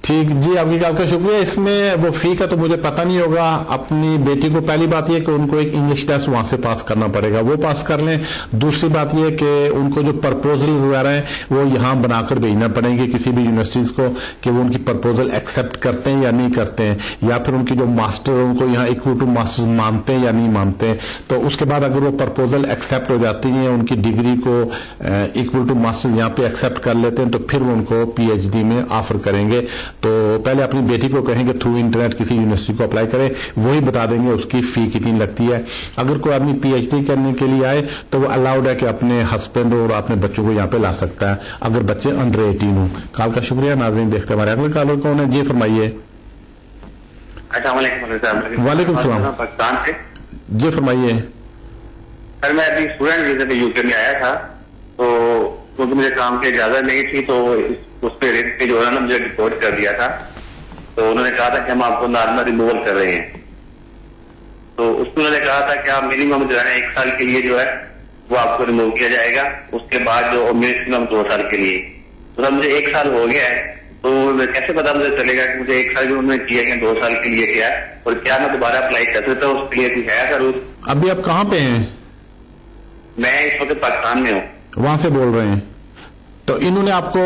ٹھیک جی, آپ کی کال کا شکریہ. اس میں وہ فی کا تو مجھے پتہ نہیں ہوگا. اپنی بیٹی کو پہلی بات یہ کہ ان کو ایک انگلش ٹیسٹ وہاں سے پاس کرنا پڑے گا, وہ پاس کر لیں. دوسری بات یہ کہ ان کو جو پرپوزل وغیرہ ہیں وہ یہاں بنا کر بھیجنا پڑیں گے کسی بھی یونیورسٹیز کو, کہ وہ ان کی پرپوزل ایکسیپٹ کرتے ہیں یا نہیں کرتے ہیں, یا پھر ان کی جو ماسٹر ان کو یہاں اکول ٹو ماسٹر مانتے ہیں یا نہیں مانتے ہیں. تو اس کے بعد اگر وہ پرپوزل ایکسیپٹ ہو جاتی ہیں, ان کی ڈگری کو اکول ٹو ماسٹر یہاں پہ ایکسیپٹ کر لیتے ہیں, تو پھر وہ ان کو PhD میں آفر کریں گے. تو پہلے اپنی بیٹی کو کہیں کہ تھرو انٹرنیٹ کسی یونیورسٹی کو اپلائی کرے, وہی بتا دیں گے اس کی فی کتنی لگتی ہے. اگر کوئی آدمی پی ایچ ڈی کرنے کے لیے آئے تو وہ الاؤڈ ہے کہ اپنے ہسبینڈ اور اپنے بچوں کو یہاں پہ لا سکتا ہے اگر بچے انڈر 18 ہوں. کال کا شکریہ. ناظرین دیکھتے ہیں ہمارے اگلے کالر کون ہے. جی فرمائیے. السلام علیکم. وعلیکم السلام. پاکستان سے. جی فرمائیے. سر میں ابھی اسٹوڈنٹ ویزا پہ یو کے میں آیا تھا, تو کیونکہ مجھے کام کی اجازت نہیں تھی تو اس پہ ریٹ پہ جو ہے نا مجھے رپورٹ کر دیا تھا. تو انہوں نے کہا تھا کہ ہم آپ کو نارمل ریموول کر رہے ہیں. تو اس میں انہوں نے کہا تھا کہ آپ منیمم جو ہے 1 سال کے لیے جو ہے وہ آپ کو ریموو کیا جائے گا, اس کے بعد جو میکسیمم 2 سال کے لیے. تو سر مجھے 1 سال ہو گیا ہے, تو کیسے پتا مجھے چلے گا کہ مجھے 1 سال جو انہوں نے کیا ہے 2 سال کے لیے کیا ہے, اور کیا میں دوبارہ اپلائی کر سکتا ہوں, اس کے لیے کچھ ہے سر؟ ابھی آپ کہاں پہ ہیں؟ میں اس وقت پاکستان میں ہوں. وہاں سے بول رہے ہیں. تو انہوں نے آپ کو,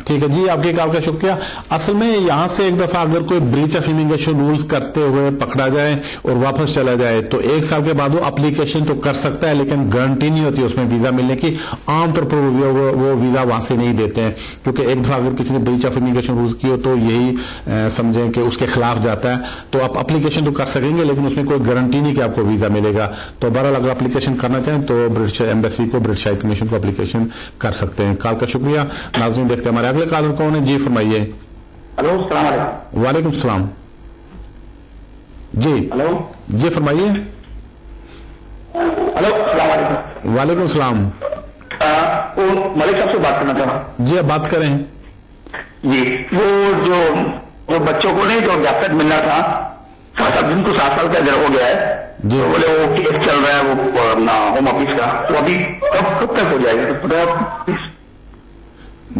ٹھیک ہے جی, آپ کے کال کا شکریہ. اصل میں یہاں سے ایک دفعہ اگر کوئی بریچ آف امیگریشن رولز کرتے ہوئے پکڑا جائے اور واپس چلا جائے تو 1 سال کے بعد وہ اپلیکیشن تو کر سکتا ہے, لیکن گارنٹی نہیں ہوتی اس میں ویزا ملنے کی. عام طور پر وہ ویزا وہاں سے نہیں دیتے ہیں, کیونکہ ایک دفعہ اگر کسی نے بریچ آف امیگریشن رولز کی ہو تو یہی سمجھیں کہ اس کے خلاف جاتا ہے. تو آپ اپلیکیشن تو کر سکیں گے, لیکن اس میں کوئی گارنٹی نہیں کہ آپ کو ویزا ملے گا. تو بہرحال اگر اپلیکیشن کرنا چاہیں تو برٹش ایمبیسی کو, برٹش ہائی کمیشن کو اپلیکیشن کر سکتے ہیں. کال کا شکریہ. ناظرین دیکھتے ہیں ہمارے اگلے کالر کون ہے. جی فرمائیے. ہلو السلام علیکم. وعلیکم السلام. جی ہلو. جی فرمائیے. ہلو السلام علیکم. وعلیکم السلام. ملک صاحب سے بات کرنا چاہ رہا ہوں. جی آپ بات کریں. جی وہ جو بچوں کو نہیں جو جاب تک ملنا تھا 7 دن کو 7 سال کا ادھر ہو گیا ہے, جی بولے وہ کیس چل رہا ہے وہ اپنا ہوم آفس کا, تو ابھی کب تک ہو جائے گا؟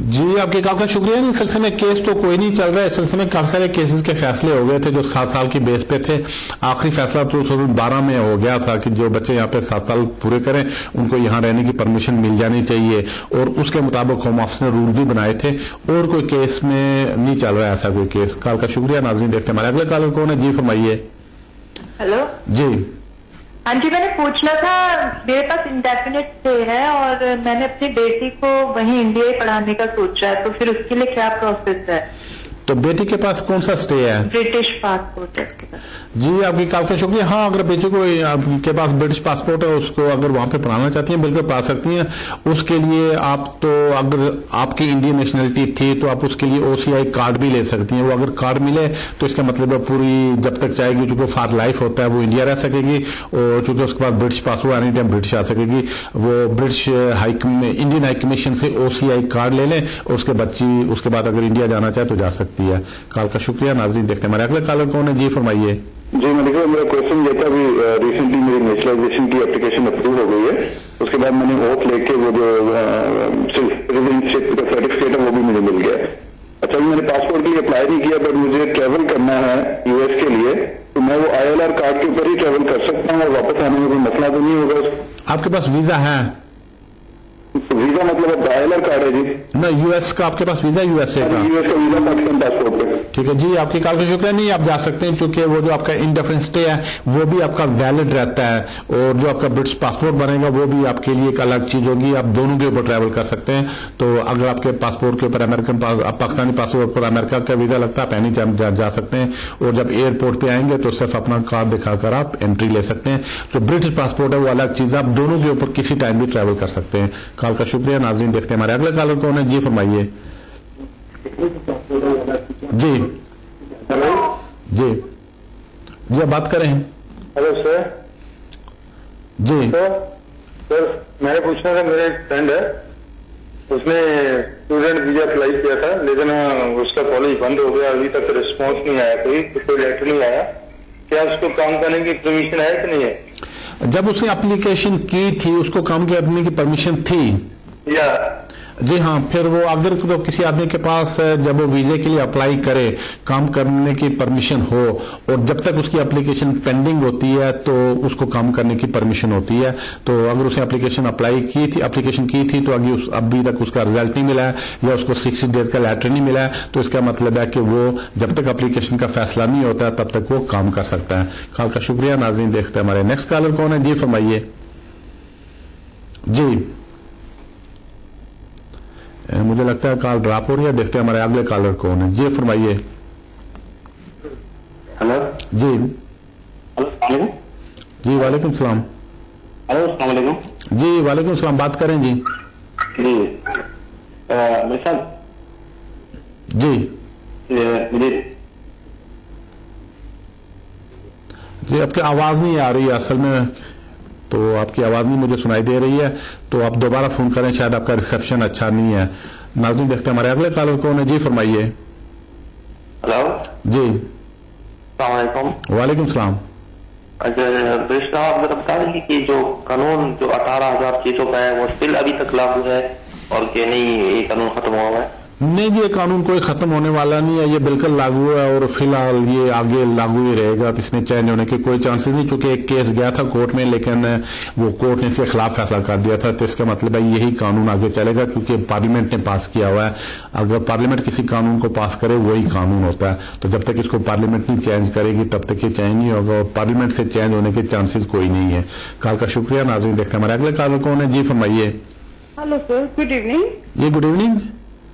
جی آپ کے کال کا شکریہ. نہیں, سلسلے میں کیس تو کوئی نہیں چل رہا ہے. سلسلے میں کافی سارے کیسز کے فیصلے ہو گئے تھے جو 7 سال کی بیس پہ تھے. آخری فیصلہ تو 2012 میں ہو گیا تھا کہ جو بچے یہاں پہ 7 سال پورے کریں ان کو یہاں رہنے کی پرمیشن مل جانی چاہیے, اور اس کے مطابق ہوم آفس نے رول بھی بنائے تھے, اور کوئی کیس میں نہیں چل رہا ہے ایسا کوئی کیس. کال کا شکریہ. ناظرین دیکھتے ہیں ہمارے اگلے کالر کون ہے. جی فرمائیے. ہلو. جی ہاں جی, میں نے پوچھنا تھا, میرے پاس انڈیفینٹ اسٹے ہے اور میں نے اپنی بیٹی کو وہیں انڈیا ہی پڑھانے کا سوچا ہے, تو پھر اس کے لیے کیا پروسیس ہے؟ تو بیٹی کے پاس کون سا اسٹے ہے؟ برٹش پاسپورٹ ہے. جی آپ کی کال کا شکریہ. ہاں اگر بیٹی کو آپ کے پاس برٹش پاسپورٹ ہے, اس کو اگر وہاں پہ پڑھانا چاہتی ہیں بالکل پڑھا سکتی ہیں. اس کے لیے آپ تو اگر آپ کی انڈین نیشنلٹی تھی تو آپ اس کے لیے OCI کارڈ بھی لے سکتی ہیں. وہ اگر کارڈ ملے تو اس کا مطلب ہے پوری جب تک چاہے گی, چونکہ فار لائف ہوتا ہے, وہ انڈیا رہ سکے گی, اور چونکہ اس کے بعد British passport any time British آ سکے گی. وہ برٹش انڈین ہائی کمیشن سے OCI کارڈ لے لیں, اور اس کے بچی اس کے بعد اگر انڈیا جانا چاہے تو جا سکتی ہے. کال کا شکریہ. ناظرین دیکھتے ہیں ہمارے اگلے کالر کون ہے. جی فرمائیے. جی میں دیکھو, میرا کوشچن یہ تھا, ابھی ریسنٹلی میری نیشنلائزیشن کی اپلیکیشن اپروو ہو گئی ہے, اس کے بعد میں نے اوتھ لے کے وہ جو سٹیزنشپ کا سرٹیفکیٹ ہے وہ بھی مجھے مل گیا. اچھا میں نے پاسپورٹ کے لیے اپلائی نہیں کیا, بٹ مجھے ٹریول کرنا ہے US کے لیے, تو میں وہ ILR کارڈ کے اوپر ہی ٹریول کر سکتا ہوں اور واپس آنے میں کوئی مسئلہ تو نہیں ہوگا؟ آپ کے پاس ویزا ہے؟ ویزا مطلب ILR کارڈ ہے جی. نہ US کا آپ کے پاس ویزا USA کا؟ US کا ویزا پاکستان پاسپورٹ پہ. ٹھیک ہے جی, آپ کی کال کا شکریہ. نہیں آپ جا سکتے ہیں, چونکہ وہ جو آپ کا انڈیفینٹ اسٹے ہے وہ بھی آپ کا ویلڈ رہتا ہے, اور جو آپ کا برٹش پاسپورٹ بنے گا وہ بھی آپ کے لیے ایک الگ چیز ہوگی. آپ دونوں کے اوپر ٹریول کر سکتے ہیں. تو اگر آپ کے پاسپورٹ کے اوپر پاکستانی پاسپورٹ پر امریکہ کا ویزا لگتا ہے, آپ اینی ٹائم جا سکتے ہیں, اور جب ایئرپورٹ پہ آئیں گے تو صرف اپنا کارڈ دکھا کر آپ انٹری لے سکتے ہیں. جو برٹش پاسپورٹ ہے وہ الگ چیز ہے, آپ دونوں کے اوپر کسی ٹائم بھی ٹریول کر سکتے ہیں. کال کا شکریہ. ناظرین دیکھتے ہیں ہمارے اگلے کالر کون ہے. جی فرمائیے. جی جی جی آپ بات کریں. Hello sir. جی سر میں نے پوچھنا تھا, میرا ایک فرینڈ ہے, اس نے اسٹوڈنٹ ویزا اپلائی کیا تھا, لیکن اس کا کالج بند ہو گیا, ابھی تک رسپانس نہیں آیا, کوئی لیٹر نہیں آیا. کیا اس کو کام کرنے کی پرمیشن ہے کہ نہیں ہے؟ جب اس نے اپلیکیشن کی تھی اس کو کام کرنے کی پرمیشن تھی یا؟ جی ہاں. پھر وہ اگر تو کسی آدمی کے پاس جب وہ ویزے کے لیے اپلائی کرے کام کرنے کی پرمیشن ہو, اور جب تک اس کی اپلیکیشن پینڈنگ ہوتی ہے تو اس کو کام کرنے کی پرمیشن ہوتی ہے. تو اگر اس نے اپلیکیشن کی تھی تو ابھی تک اس کا رزلٹ نہیں ملا ہے, یا اس کو 60 ڈیز کا لیٹر نہیں ملا ہے, تو اس کا مطلب ہے کہ وہ جب تک اپلیکیشن کا فیصلہ نہیں ہوتا ہے تب تک وہ کام کر سکتا ہے. کال کا شکریہ. ناظرین دیکھتے ہیں ہمارے نیکسٹ کالر کون ہے. جی فرمائیے. جی मुझे लगता है कॉल ड्रॉप हो रही है। देखते हैं हमारे अगले कॉलर कौन है। जी फरमाइए। हेलो जी। हेलो जी वालेकुम सलाम। हेलो अस्सलाम वालेकुम। जी वालेकुम सलाम, बात करें जी। जी मेरे साथ जी मुझे जी आपकी आवाज नहीं आ रही है असल में, तो आपकी आवाज नहीं मुझे सुनाई दे रही है, तो आप दोबारा फोन करें, शायद आपका रिसेप्शन अच्छा नहीं है। नाज़रीन देखते हैं हमारे अगले कॉलर कौन है। जी फरमाइए। हेलो जी अस्सलाम वालेकुम। वालेकुम सलाम। बेशक आप जरा बता देंगे कि जो कानून जो 18,600 का है वो स्टिल अभी तक लागू है और कि नहीं ये कानून खत्म हुआ है? नहीं जी, ये कानून कोई खत्म होने वाला नहीं है, ये बिल्कुल लागू है और फिलहाल ये आगे लागू ही रहेगा, तो इसमें चेंज होने के कोई चांसेस नहीं। चूंकि एक केस गया था कोर्ट में, लेकिन वो कोर्ट ने इसके खिलाफ फैसला कर दिया था, तो इसका मतलब है यही कानून आगे चलेगा, क्योंकि पार्लियामेंट ने पास किया हुआ है। अगर पार्लियामेंट किसी कानून को पास करे वही कानून होता है, तो जब तक इसको पार्लियामेंट नहीं चेंज करेगी तब तक ये चेंज नहीं होगा, और पार्लियामेंट से चेंज होने के चांसेस कोई नहीं है। कॉल का शुक्रिया। नाज़रीन देखते हैं हमारे अगले कॉलर कौन है। जी फरमाइए। Hello sir, good evening. जी गुड इवनिंग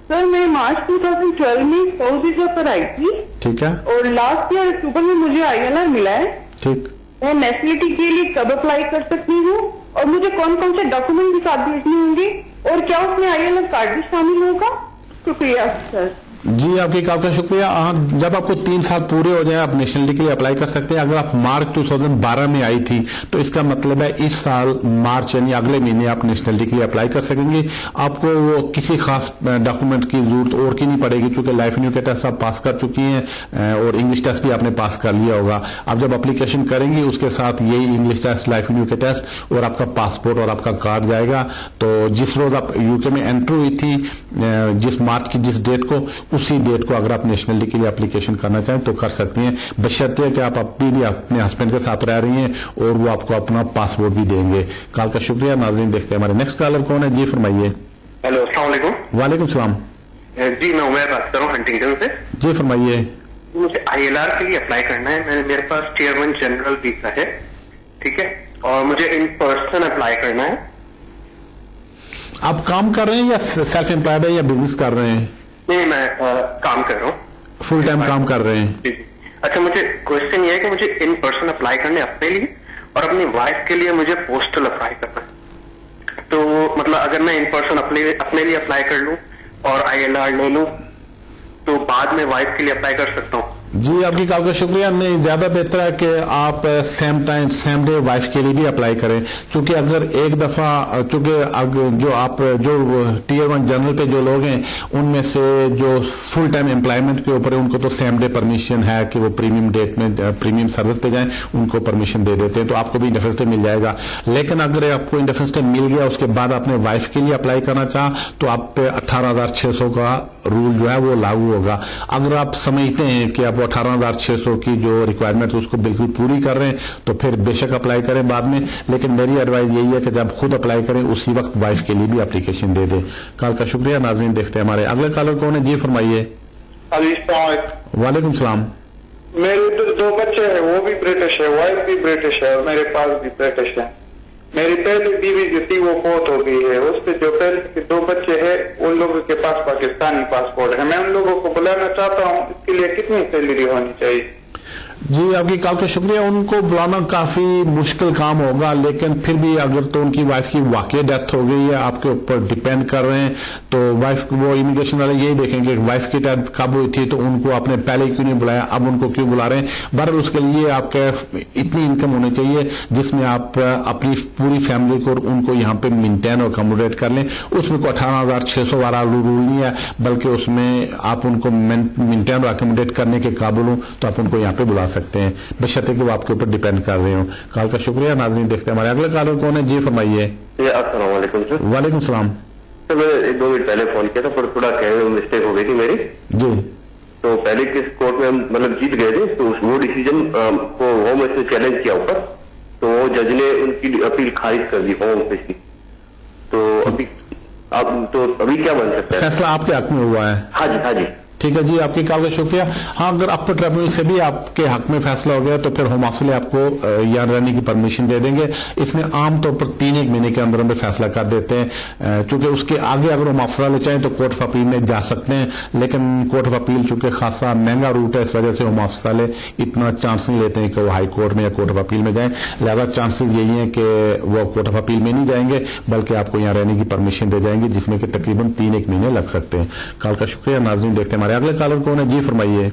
सर, मैं मार्च 2012 में स्पाउस वीजा पर आई थी। ठीक है। और लास्ट ईयर अक्टूबर में मुझे ILR मिला है। ठीक। मैं नेशनलिटी के लिए कब अप्लाई कर सकती हूँ और मुझे कौन कौन से डॉक्यूमेंट के साथ भेजने होंगे और क्या उसमें ILR कार्ड भी शामिल होगा? शुक्रिया सर। जी आपकी कॉल का शुक्रिया। जब आपको 3 साल पूरे हो जाए आप नेशनलिटी के लिए अप्लाई कर सकते हैं। अगर आप मार्च 2012 में आई थी तो इसका मतलब है इस साल मार्च यानी अगले महीने आप नेशनलिटी के लिए अप्लाई कर सकेंगे। आपको वो किसी खास डॉक्यूमेंट की जरूरत और की नहीं पड़ेगी, क्योंकि लाइफ न्यू के टेस्ट आप पास कर चुकी हैं और इंग्लिश टेस्ट भी आपने पास कर लिया होगा। आप जब अप्लीकेशन करेंगी उसके साथ यही इंग्लिश टेस्ट, लाइफ न्यू के टेस्ट और आपका पासपोर्ट और आपका कार्ड जाएगा। तो जिस रोज आप यूके में एंट्री हुई थी, जिस मार्च की जिस डेट को, उसी डेट को अगर आप नेशनलिटी के लिए एप्लीकेशन करना चाहें तो कर सकती हैं, बशर्ते कि आप अभी भी अपने हस्बैंड के साथ रह रही हैं और वो आपको अपना पासपोर्ट भी देंगे। कॉल का शुक्रिया। नाज़रीन देखते हैं हमारे नेक्स्ट कॉलर कौन है। जी फरमाइए। हेलो अस्सलाम वालेकुम। वालेकुम सलाम। जी मैं उमर बात कर रहा हूँ हंटिंगटन से। जी फरमाइए। मुझे ILR के लिए अप्लाई करना है। मेरे पास Tier 1 जनरल वीजा है, ठीक है, और मुझे इन पर्सन अप्लाई करना है। आप काम कर रहे हैं या सेल्फ एम्प्लॉयड है या बिजनेस कर रहे हैं? नहीं, मैं काम कर रहा हूँ। फुल टाइम काम कर रहे हैं? अच्छा, मुझे क्वेश्चन ये है कि मुझे इन पर्सन अप्लाई करने अपने लिए और अपनी वाइफ के लिए मुझे पोस्टल अप्लाई करना है। तो मतलब अगर मैं इन पर्सन अपने लिए अप्लाई कर लूँ और ILR ले लूँ तो बाद में वाइफ के लिए अप्लाई कर सकता हूँ? जी आपकी कॉल का शुक्रिया। नहीं, ज्यादा बेहतर है कि आप सेम डे वाइफ के लिए भी अप्लाई करें, क्योंकि अगर एक दफा चूंकि जो Tier 1 जनरल पे जो लोग हैं उनमें से जो फुल टाइम एम्प्लॉयमेंट के ऊपर है उनको तो सेम डे परमिशन है कि वो प्रीमियम डेट में प्रीमियम सर्विस पे जाएं, उनको परमिशन दे देते हैं, तो आपको भी इंडेफिनिट स्टे मिल जाएगा। लेकिन अगर आपको इंडेफिनिट स्टे मिल गया उसके बाद आपने वाइफ के लिए अप्लाई करना चाहा तो आप पे 18,600 का रूल जो है वो लागू होगा। अगर आप समझते हैं कि आप 18,600 की जो रिक्वायरमेंट है उसको बिल्कुल पूरी कर रहे हैं तो फिर बेशक अप्लाई करें बाद में, लेकिन मेरी एडवाइस यही है कि जब खुद अप्लाई करें उसी वक्त वाइफ के लिए भी एप्लीकेशन दे दें। कॉल का शुक्रिया। नाज़रीन देखते हैं हमारे अगले कॉलर कौन है। जी फरमाइए। वालेकुम सलाम। मेरे 2 बच्चे हैं, वो भी ब्रिटिश है, वाइफ भी ब्रिटिश है और मेरे पास भी ब्रिटिश है। मेरी पहली बीवी जो थी वो फौत हो गई है, उससे जो पहले के 2 बच्चे हैं उन लोगों के पास पाकिस्तानी पासपोर्ट है। मैं उन लोगों को बुलाना चाहता हूँ, इसके लिए कितनी सैलरी होनी चाहिए? जी आपकी कॉल का शुक्रिया। उनको बुलाना काफी मुश्किल काम होगा, लेकिन फिर भी अगर तो उनकी वाइफ की वाकई डेथ हो गई है, आपके ऊपर डिपेंड कर रहे हैं, तो वाइफ वो इमिग्रेशन वाले यही देखेंगे कि वाइफ की डेथ कब हुई थी तो उनको आपने पहले क्यों नहीं बुलाया, अब उनको क्यों बुला रहे हैं। बहरहाल उसके लिए आपके इतनी इनकम होनी चाहिए जिसमें आप अपनी पूरी फैमिली को उनको यहाँ पे मेंटेन और अकोमोडेट कर लें। उसमें को 18,600 वाला रूल नहीं है, बल्कि उसमें आप उनको मेंटेन और अकोमोडेट करने के काबिल हो तो आप उनको यहाँ पे बुला सकते हैं, बशर्ते कि वो आपके ऊपर डिपेंड कर रहे हो। कॉल का शुक्रिया। नाज़रीन देखते हैं हमारे अगले कॉलर कौन है। जी फरमाइए। अस्सलाम वालेकुम सर। वालेकुम सलाम। सर मैंने 1-2 मिनट पहले फोन किया था पर थोड़ा कहने में मिस्टेक हो गई थी मेरी। जी। तो पहले किस कोर्ट में हम मतलब जीत गए थे, तो वो डिसीजन को होम ऑफिस ने चैलेंज किया ऊपर, तो वो जज ने उनकी अपील खारिज कर दी होम ऑफिस की। तो अभी क्या बन सकता है? फैसला आपके हक में हुआ है? हाँ जी हाँ जी। ठीक है जी, आपकी कॉल का शुक्रिया। हाँ, अगर अपर ट्रिब्यूनल से भी आपके हक में फैसला हो गया तो फिर होम ऑफिस आपको यहाँ रहने की परमिशन दे देंगे। इसमें आमतौर पर 3-1 महीने के अंदर अंदर फैसला कर देते हैं, चूंकि उसके आगे अगर होम ऑफिस वाले चाहें तो कोर्ट ऑफ अपील में जा सकते हैं, लेकिन कोर्ट ऑफ अपील चूंकि खासा महंगा रूट है, इस वजह से होम ऑफिस वाले इतना चांस नहीं लेते हैं कि वो हाई कोर्ट में या कोर्ट ऑफ अपील में जाएं। लिहाजा चांसेस यही है कि वो कोर्ट ऑफ अपील में नहीं जाएंगे, बल्कि आपको यहाँ रहने की परमिशन दे जाएंगे, जिसमें कि तकरीबन 3-1 महीने लग सकते हैं। कॉल का शुक्रिया। नाज़रीन, देखते हैं हमारे अगले कॉलर कौन है। जी फरमाइए।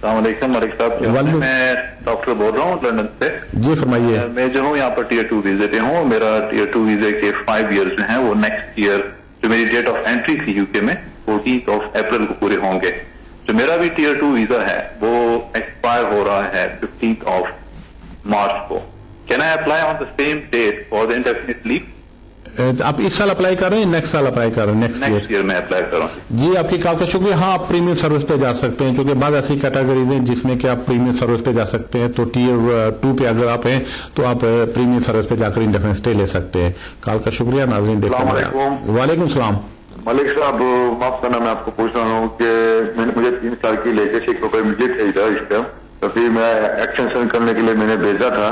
मलिक साहब, मैं डॉक्टर बोल रहा हूँ लंदन से। जी फरमाइए। मैं जो हूँ यहाँ पर Tier 2 वीजे पे हूँ। मेरा Tier 2 वीजे के 5 ईयर्स जो हैं वो नेक्स्ट ईयर, जो मेरी डेट ऑफ एंट्री थी यूके में 14 अप्रैल को पूरे होंगे। जो मेरा भी Tier 2 वीजा है वो एक्सपायर हो रहा है 15 मार्च को। Can I apply on the same date for the indefinite leave? आप इस साल अप्लाई कर रहे हैं, नेक्स्ट साल अप्लाई कर रहे हैं? नेक्स्ट ईयर में अप्लाई कर रहा हूँ। जी, आपकी कॉल का शुक्रिया। हाँ, आप प्रीमियम सर्विस पे जा सकते हैं, क्योंकि बाद ऐसी कैटेगरीज हैं जिसमें कि आप प्रीमियम सर्विस पे जा सकते हैं। तो Tier 2 पे अगर आप हैं तो आप प्रीमियम सर्विस पे जाकर इंडेफिनिट स्टे ले सकते हैं। कॉल का शुक्रिया। नाज़रीन, देखते हैं। वालेकुम सलाम। मलिक साहब, माफ करना, मैं आपको पूछ रहा हूँ कि मुझे 3 साल की लेटेस्ट एक रुपए मुझे चाहिए इस टाइम, तो फिर मैं एक्सटेंशन करने के लिए मैंने भेजा था,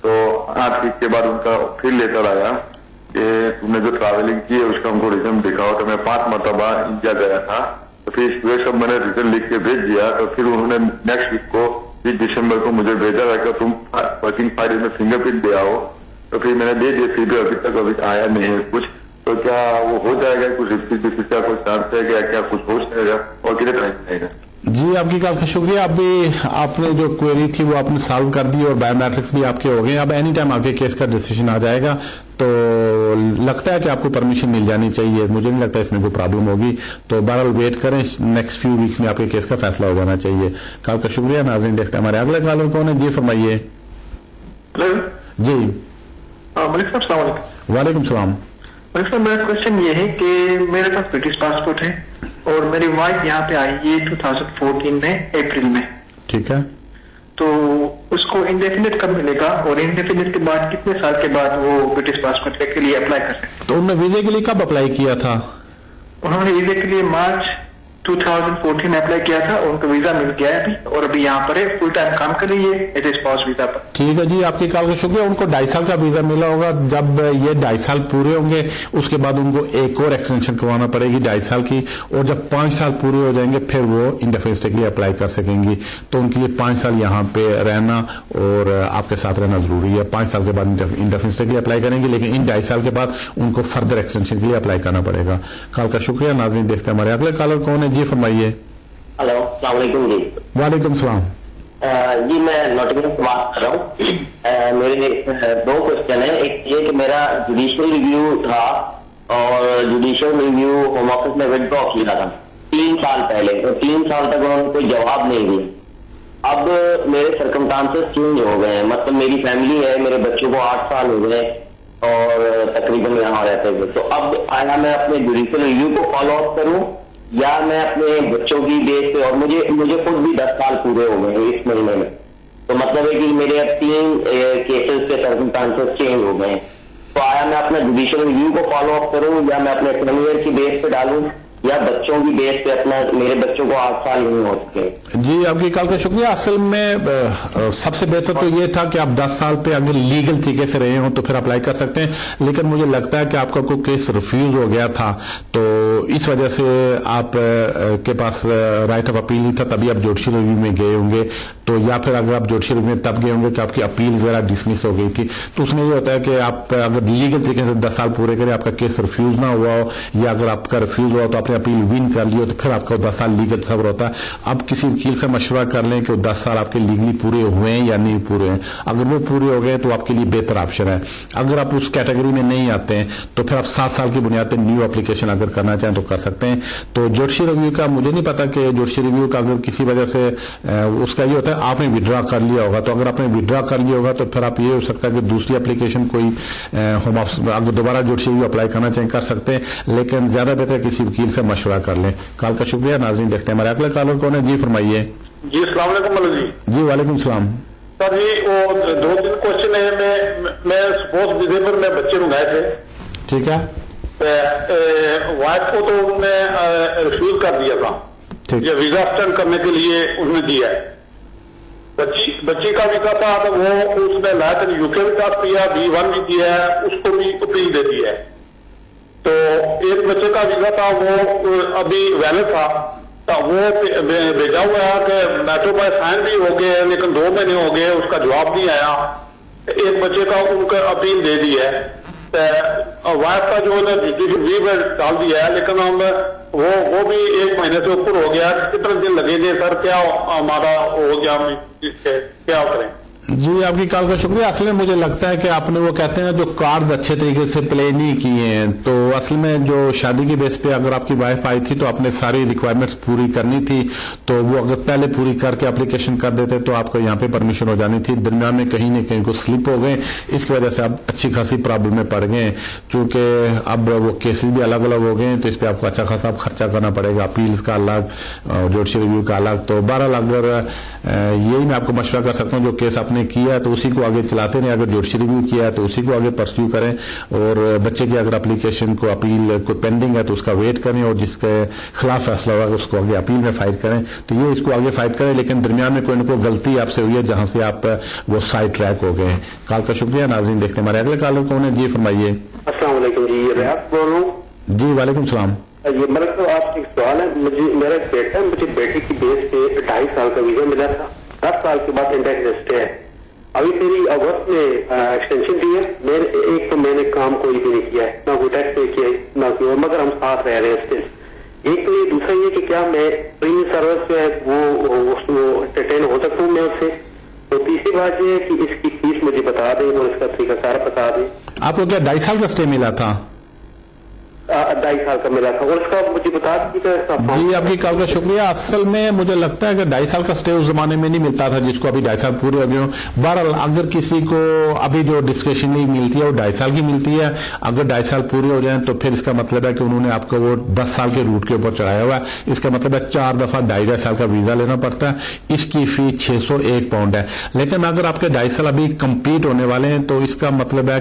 तो 8 वीक के बाद उनका फिर लेटर आया कि तुमने जो ट्रैवलिंग की है उसका हमको रिजल्ट दिखाओ। तो मैं 5 मरतबा इंडिया गया था, तो फिर वे सब मैंने रिजल्ट लिख के भेज दिया। तो फिर उन्होंने नेक्स्ट वीक को 20 दिसंबर को मुझे भेजा था कि तुम वर्किंग फाइल में फिंगरप्रिंट दे आओ। तो फिर मैंने दे दिया, फिर भी अभी तक अभी आया नहीं है कुछ। तो क्या वो हो जाएगा? कुछ रिपीट का कोई चांस है क्या कुछ हो जाएगा और कितने टाइम जाएगा? जी, आपकी कॉल का शुक्रिया। अभी आपने जो क्वेरी थी वो आपने सॉल्व कर दी और बायोमेट्रिक्स भी आपके हो गए। अब एनी टाइम आपके केस का डिसीजन आ जाएगा, तो लगता है कि आपको परमिशन मिल जानी चाहिए। मुझे नहीं लगता इसमें कोई प्रॉब्लम होगी, तो बहरहाल वेट करें, नेक्स्ट फ्यू वीक्स में आपके केस का फैसला हो जाना चाहिए। कॉल का शुक्रिया। नाज़रीन, देखते हैं हमारे अगले कॉलर कौन है। जी फरमाइए। जी मलिक साहब, अस्सलाम वालेकुम। वालेकुम सलाम। मलिक साहब, मेरा क्वेश्चन ये है कि मेरे पास ब्रिटिश पासपोर्ट है और मेरी वाइफ यहाँ पे आई है 2014 में अप्रैल में। ठीक है। तो उसको इंडेफिनिट कब मिलेगा और इंडेफिनिट के बाद कितने साल के बाद वो ब्रिटिश पासपोर्ट के लिए अप्लाई कर सकते? तो उन्होंने वीजे के लिए कब अप्लाई किया था? उन्होंने वीजे के लिए मार्च 2014 में अप्लाई किया था और उनको वीजा मिल गया है अभी, और अभी यहाँ पर है, फुल टाइम काम कर रही है एज ए स्पाउस वीजा पर। ठीक है जी, आपकी कॉल का शुक्रिया। उनको 2.5 साल का वीजा मिला होगा। जब ये 2.5 साल पूरे होंगे उसके बाद उनको एक और एक्सटेंशन करवाना पड़ेगी 2.5 साल की, और जब 5 साल पूरे हो जाएंगे फिर वो इंडेफिनिट स्टे के लिए अप्लाई कर सकेंगी। तो उनके लिए 5 साल यहाँ पे रहना और आपके साथ रहना जरूरी है। 5 साल के बाद इंडेफिनिट स्टे के लिए अप्लाई करेंगे, लेकिन इन 2.5 साल के बाद उनको फर्दर एक्सटेंशन के लिए अप्लाई करना पड़ेगा। कॉल का शुक्रिया। नाज़रीन, देखते हैं हमारे अगले कॉलर कौन है। जी फरमाइए। हेलो, अस्सलाम वालेकुम जी। वालेकुम सलाम। जी, मैं नोटिफिकेशन से बात कर रहा हूँ। मेरे 2 क्वेश्चन है। एक ये कि मेरा जुडिशियल रिव्यू था और जुडिशियल रिव्यू होम ऑफिस में विड्रॉ किया था 3 साल पहले, तो 3 साल तक उन्होंने कोई जवाब नहीं दिया। अब मेरे सर्कमस्टांसेस चेंज हो गए हैं, मतलब मेरी फैमिली है, मेरे बच्चों को 8 साल हो गए और तकरीबन यहाँ रहते हुए। तो अब आया मैं अपने जुडिशियल रिव्यू को फॉलो अप करूँ या मैं अपने बच्चों की बेस पे, और मुझे खुद भी 10 साल पूरे हो गए इस महीने में, तो मतलब है कि मेरे अब 3 केसेस के सर्कमस्टांसेस चेंज हो गए। तो आया मैं अपना जुडिशियल रिव्यू को फॉलो अप करूं या मैं अपने फैमिली की बेस पे डालूं या बच्चों की बेस पे अपना, मेरे बच्चों को 8 साल नहीं हो सके। जी, आपकी कॉल का शुक्रिया। असल में सबसे बेहतर तो ये था कि आप 10 साल पे अगर लीगल तरीके से रहे हो तो फिर अप्लाई कर सकते हैं, लेकिन मुझे लगता है कि आपका कोई केस रिफ्यूज हो गया था, तो इस वजह से आप के पास राइट ऑफ अपील नहीं था, तभी आप जुडिशियल रिव्यू में गए होंगे। तो या फिर अगर आप जुडिशियल रिव्यू में तब गए होंगे कि आपकी अपील वगैरह डिसमिस हो गई थी, तो उसमें ये होता है कि आप अगर लीगल तरीके से 10 साल पूरे करें, आपका केस रिफ्यूज ना हुआ हो, या अगर आपका रिफ्यूज हुआ तो आपने अपील विन कर ली हो, तो फिर आपका 10 साल लीगल सब्र होता है। अब किसी वकील से मशवरा कर लें कि 10 साल आपके लीगली पूरे हुए हैं या नहीं पूरे हैं। अगर वो पूरे हो गए तो आपके लिए बेहतर ऑप्शन है। अगर आप उस कैटेगरी में नहीं आते हैं तो फिर आप 7 साल की बुनियाद पर न्यू एप्लीकेशन अगर करना चाहें तो कर सकते हैं। तो जुडिशियल रिव्यू का मुझे नहीं पता कि जुडिशियल रिव्यू का अगर किसी वजह से उसका ये होता है आपने विड्रॉ कर लिया होगा, तो अगर आपने विड्रॉ कर लिया होगा तो फिर आप ये हो सकता है कि दूसरी एप्लीकेशन कोई होम ऑफिस अगर दोबारा जुडिशियल रिव्यू अप्लाई करना चाहें कर सकते हैं, लेकिन ज्यादा बेहतर किसी वकील से मशवरा कर लें। कॉल का शुक्रिया। नाज़रीन, देखते हैं हमारे अगले कॉलर कौन है। जी फरमाइए। जी, अस्सलाम वालेकुम मौलवी जी। जी वालेकुम सलाम। सर जी, वो 2-3 क्वेश्चन है। मैं सपोज विदे पर मैं बच्चे मंगाए थे। ठीक है। वाइफ को तो उन्होंने रिफ्यूज कर दिया था। या वीजा एक्सटेंड करने के लिए उसने दिया है। बच्ची का वीजा था तो वो उसने लाया यूके भी पास किया, B1 भी दिया है, उसको भी अपील दे दी है। तो एक बच्चे का वीजा था वो अभी वैलिड था, तो वो भेजा हुआ है कि मेट्रो पर साइन भी हो गए, लेकिन 2 महीने हो गए उसका जवाब नहीं आया। एक बच्चे का उनका अपील दे दी है, वाइफ का जो वी में डाल दिया है, लेकिन हम वो भी 1 महीने से ऊपर हो गया। कितने दिन लगेंगे सर, क्या हमारा हो गया, हम क्या करें? जी, आपकी कॉल का शुक्रिया। असल में मुझे लगता है कि आपने वो कहते हैं जो कार्ड अच्छे तरीके से प्ले नहीं किए हैं, तो असल में जो शादी की बेस पे अगर आपकी वाइफ आई थी तो आपने सारी रिक्वायरमेंट्स पूरी करनी थी, तो वो अगर पहले पूरी करके एप्लीकेशन कर देते तो आपको यहाँ पे परमिशन हो जानी थी। दरमियान में कहीं न कहीं को स्लिप हो गए, इसकी वजह से आप अच्छी खासी प्रॉब्लम में पड़ गए। चूंकि अब वो केसेस भी अलग अलग हो गए तो इस पर आपको अच्छा खासा खर्चा करना पड़ेगा, अपील्स का अलग, जुडिशल रिव्यू का अलग। तो बहरहाल अगर यही मैं आपको मशवरा कर सकता हूँ, जो केस आपने किया है तो उसी को आगे चलाते रहें, अगर जुडिशल रिव्यू किया है तो उसी को आगे परस्यू करें, और बच्चे की अगर एप्लीकेशन को अपील को पेंडिंग है तो उसका वेट करें, और जिसके खिलाफ फैसला होगा उसको आगे अपील में फाइट करें। तो ये इसको आगे फाइट करें, लेकिन दरमियान में कोई न कोई गलती आपसे हुई है जहां से आप वो साइड ट्रैक हो गए। कॉल का शुक्रिया। नाज़रीन देखते हैं हमारे अगले कॉलर कौन है। जी फरमाइए। अस्सलाम वालेकुम जी, रियाज बोल रहा हूँ। जी वालेकुम सलाम। ये मेरा तो आपसे एक सवाल है। मेरा एक बेटा है, मुझे बेटी की बेस पे 2.5 साल का वीजा मिला था, 10 साल के बाद इंडेफिनिट स्टे है। अभी मेरी अगस्त में एक्सटेंशन दी है। एक तो मैंने काम कोई भी नहीं किया है, ना कोई टैक्स पे किया है ना कोई, मगर हम साथ रह रहे हैं स्टिल। एक तो ये, दूसरा ये कि क्या मैं प्रीमियम सर्विस पे वो एंटरटेन हो सकता हूँ मैं उससे। तो तीसरी बात ये है कि इसकी फीस मुझे बता दें और इसका तरीका सारा बता दें। आपको क्या 2.5 साल का स्टे मिला था? 2.5 साल का मिला था, और इसका मुझे बता दीजिएगा। जी, आपकी कॉल का शुक्रिया। असल में मुझे लगता है कि 2.5 साल का स्टे उस जमाने में नहीं मिलता था जिसको अभी 2.5 साल पूरे हो गए। बहरहाल अगर किसी को अभी जो डिस्क्रिप्शनरी मिलती है वो 2.5 साल की मिलती है, अगर 2.5 साल पूरे हो जाए तो फिर इसका मतलब है कि उन्होंने आपको वो 10 साल के रूट के ऊपर चढ़ाया हुआ है। इसका मतलब है 4 दफा 2.5 साल का वीजा लेना पड़ता है। इसकी फीस 601 पाउंड है। लेकिन अगर आपके 2.5 साल अभी कंप्लीट होने वाले हैं तो इसका मतलब है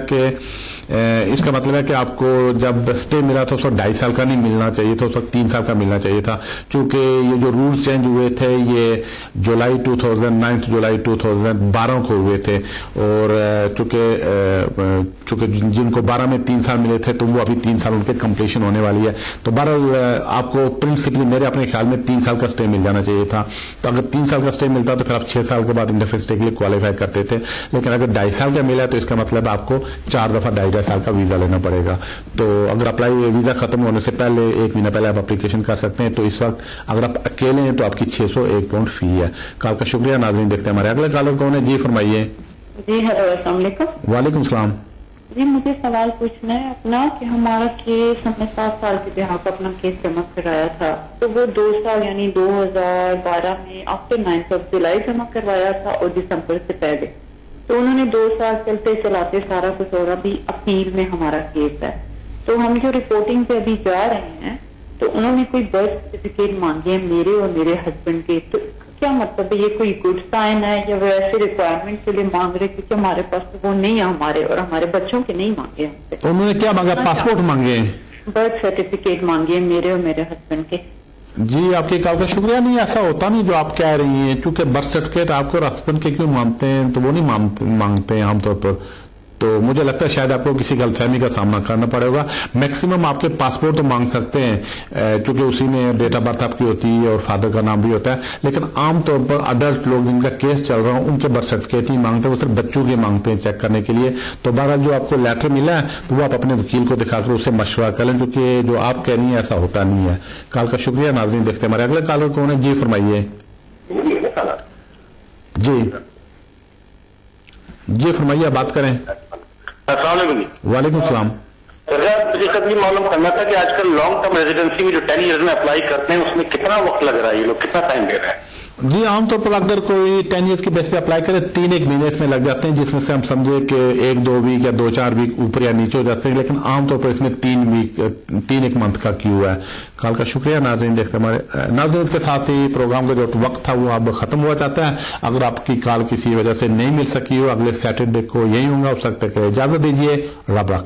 कि आपको जब स्टे मिला था उसको 2.5 साल का नहीं मिलना चाहिए था, उसको 3 साल का मिलना चाहिए था। चूंकि ये जो रूल्स चेंज हुए थे ये जुलाई 2012 को हुए थे, और चूंकि जिनको 12 में 3 साल मिले थे तो वो अभी 3 साल उनके कंप्लीशन होने वाली है। तो बहरहाल आपको प्रिंसिपली मेरे अपने ख्याल में 3 साल का स्टे मिल जाना चाहिए था। तो अगर 3 साल का स्टे मिलता तो फिर आप 6 साल के बाद इंडेफिनिट स्टे के लिए क्वालिफाई करते थे। लेकिन अगर 2.5 साल का मिला तो इसका मतलब आपको 4 दफा 2.5 साल का वीजा लेना पड़ेगा। तो अगर अप्लाई वीजा खत्म होने से पहले 1 महीना पहले आप एप्लीकेशन कर सकते हैं। तो इस वक्त अगर आप अकेले हैं तो आपकी 601 पाउंड फी है। कॉल का शुक्रिया। नाज़रीन देखते हैं हमारे अगले कॉलर कौन है। जी फरमाइए। जी हेलो, अस्सलाम वालेकुम। वालेकुम सलाम। जी मुझे सवाल पूछना है अपना कि हमारा केस, हमने 7 साल के बिहार पर अपना केस जमा कराया था, तो वो 2 साल यानी 2012 में आफ्टर 9 जुलाई जमा करवाया था और दिसंबर से पहले। तो उन्होंने 2 साल चलते चलाते सारा कुछ, और अभी अपील में हमारा केस है। तो हम जो रिपोर्टिंग पे अभी जा रहे हैं तो उन्होंने कोई बर्थ सर्टिफिकेट मांगे हैं मेरे और मेरे हस्बैंड के। तो क्या मतलब है, ये कोई गुड साइन है या वो ऐसे रिक्वायरमेंट के लिए मांग रहे, क्योंकि हमारे पास तो वो नहीं है, हमारे और हमारे बच्चों के नहीं मांगे हमसे। तो उन्होंने क्या मांगा? पासपोर्ट मांगे? बर्थ सर्टिफिकेट मांगे मेरे और मेरे हस्बैंड के। जी, आपकी कॉल का शुक्रिया। नहीं, ऐसा होता नहीं जो आप कह रही हैं, क्योंकि बर्थ सर्टिफिकेट आपको और हस्बैंड के क्यों मांगते हैं, तो वो नहीं मांगते हैं आमतौर पर। तो मुझे लगता है शायद आपको किसी गलतफहमी का सामना करना पड़ेगा। मैक्सिमम आपके पासपोर्ट तो मांग सकते हैं, क्योंकि उसी में डेट ऑफ बर्थ आपकी होती है और फादर का नाम भी होता है। लेकिन आमतौर पर अडल्ट लोग जिनका केस चल रहा है उनके बर्थ सर्टिफिकेट नहीं मांगते, वो सिर्फ बच्चों के मांगते हैं चेक करने के लिए। तो बहरहाल जो आपको लेटर मिला है तो वो आप अपने वकील को दिखाकर उससे मशवरा करें, जो कि जो आप कह रही हैं ऐसा होता नहीं है। कॉल का शुक्रिया। नाज़रीन देखते हैं हमारे अगले कॉलर कौन है। जी फरमाइए। जी फरमाइए, बात करें। वालेकुम सलाम। मुझे कभी मालूम करना था कि आजकल लॉन्ग टर्म रेजिडेंसी में जो 10 ईयर्स में अप्लाई करते हैं उसमें कितना वक्त लग रहा है, ये लोग कितना टाइम दे रहे हैं? जी, आमतौर पर अगर कोई 10 ईयर्स की बेस पे अप्लाई करे 3-1 महीने इसमें लग जाते हैं, जिसमें से हम समझे कि 1-2 वीक या 2-4 वीक ऊपर या नीचे हो जाते हैं। लेकिन आमतौर पर इसमें 3-1 मंथ का क्यू है। कॉल का शुक्रिया। नाज़रीन देखते हमारे नाज़रीन के साथ ही प्रोग्राम का जो वक्त था वो अब खत्म हुआ चाहता है। अगर आपकी कॉल किसी वजह से नहीं मिल सकी हो, अगले सैटरडे को यही होगा। उस वक्त तक इजाजत दीजिए। रब रखा।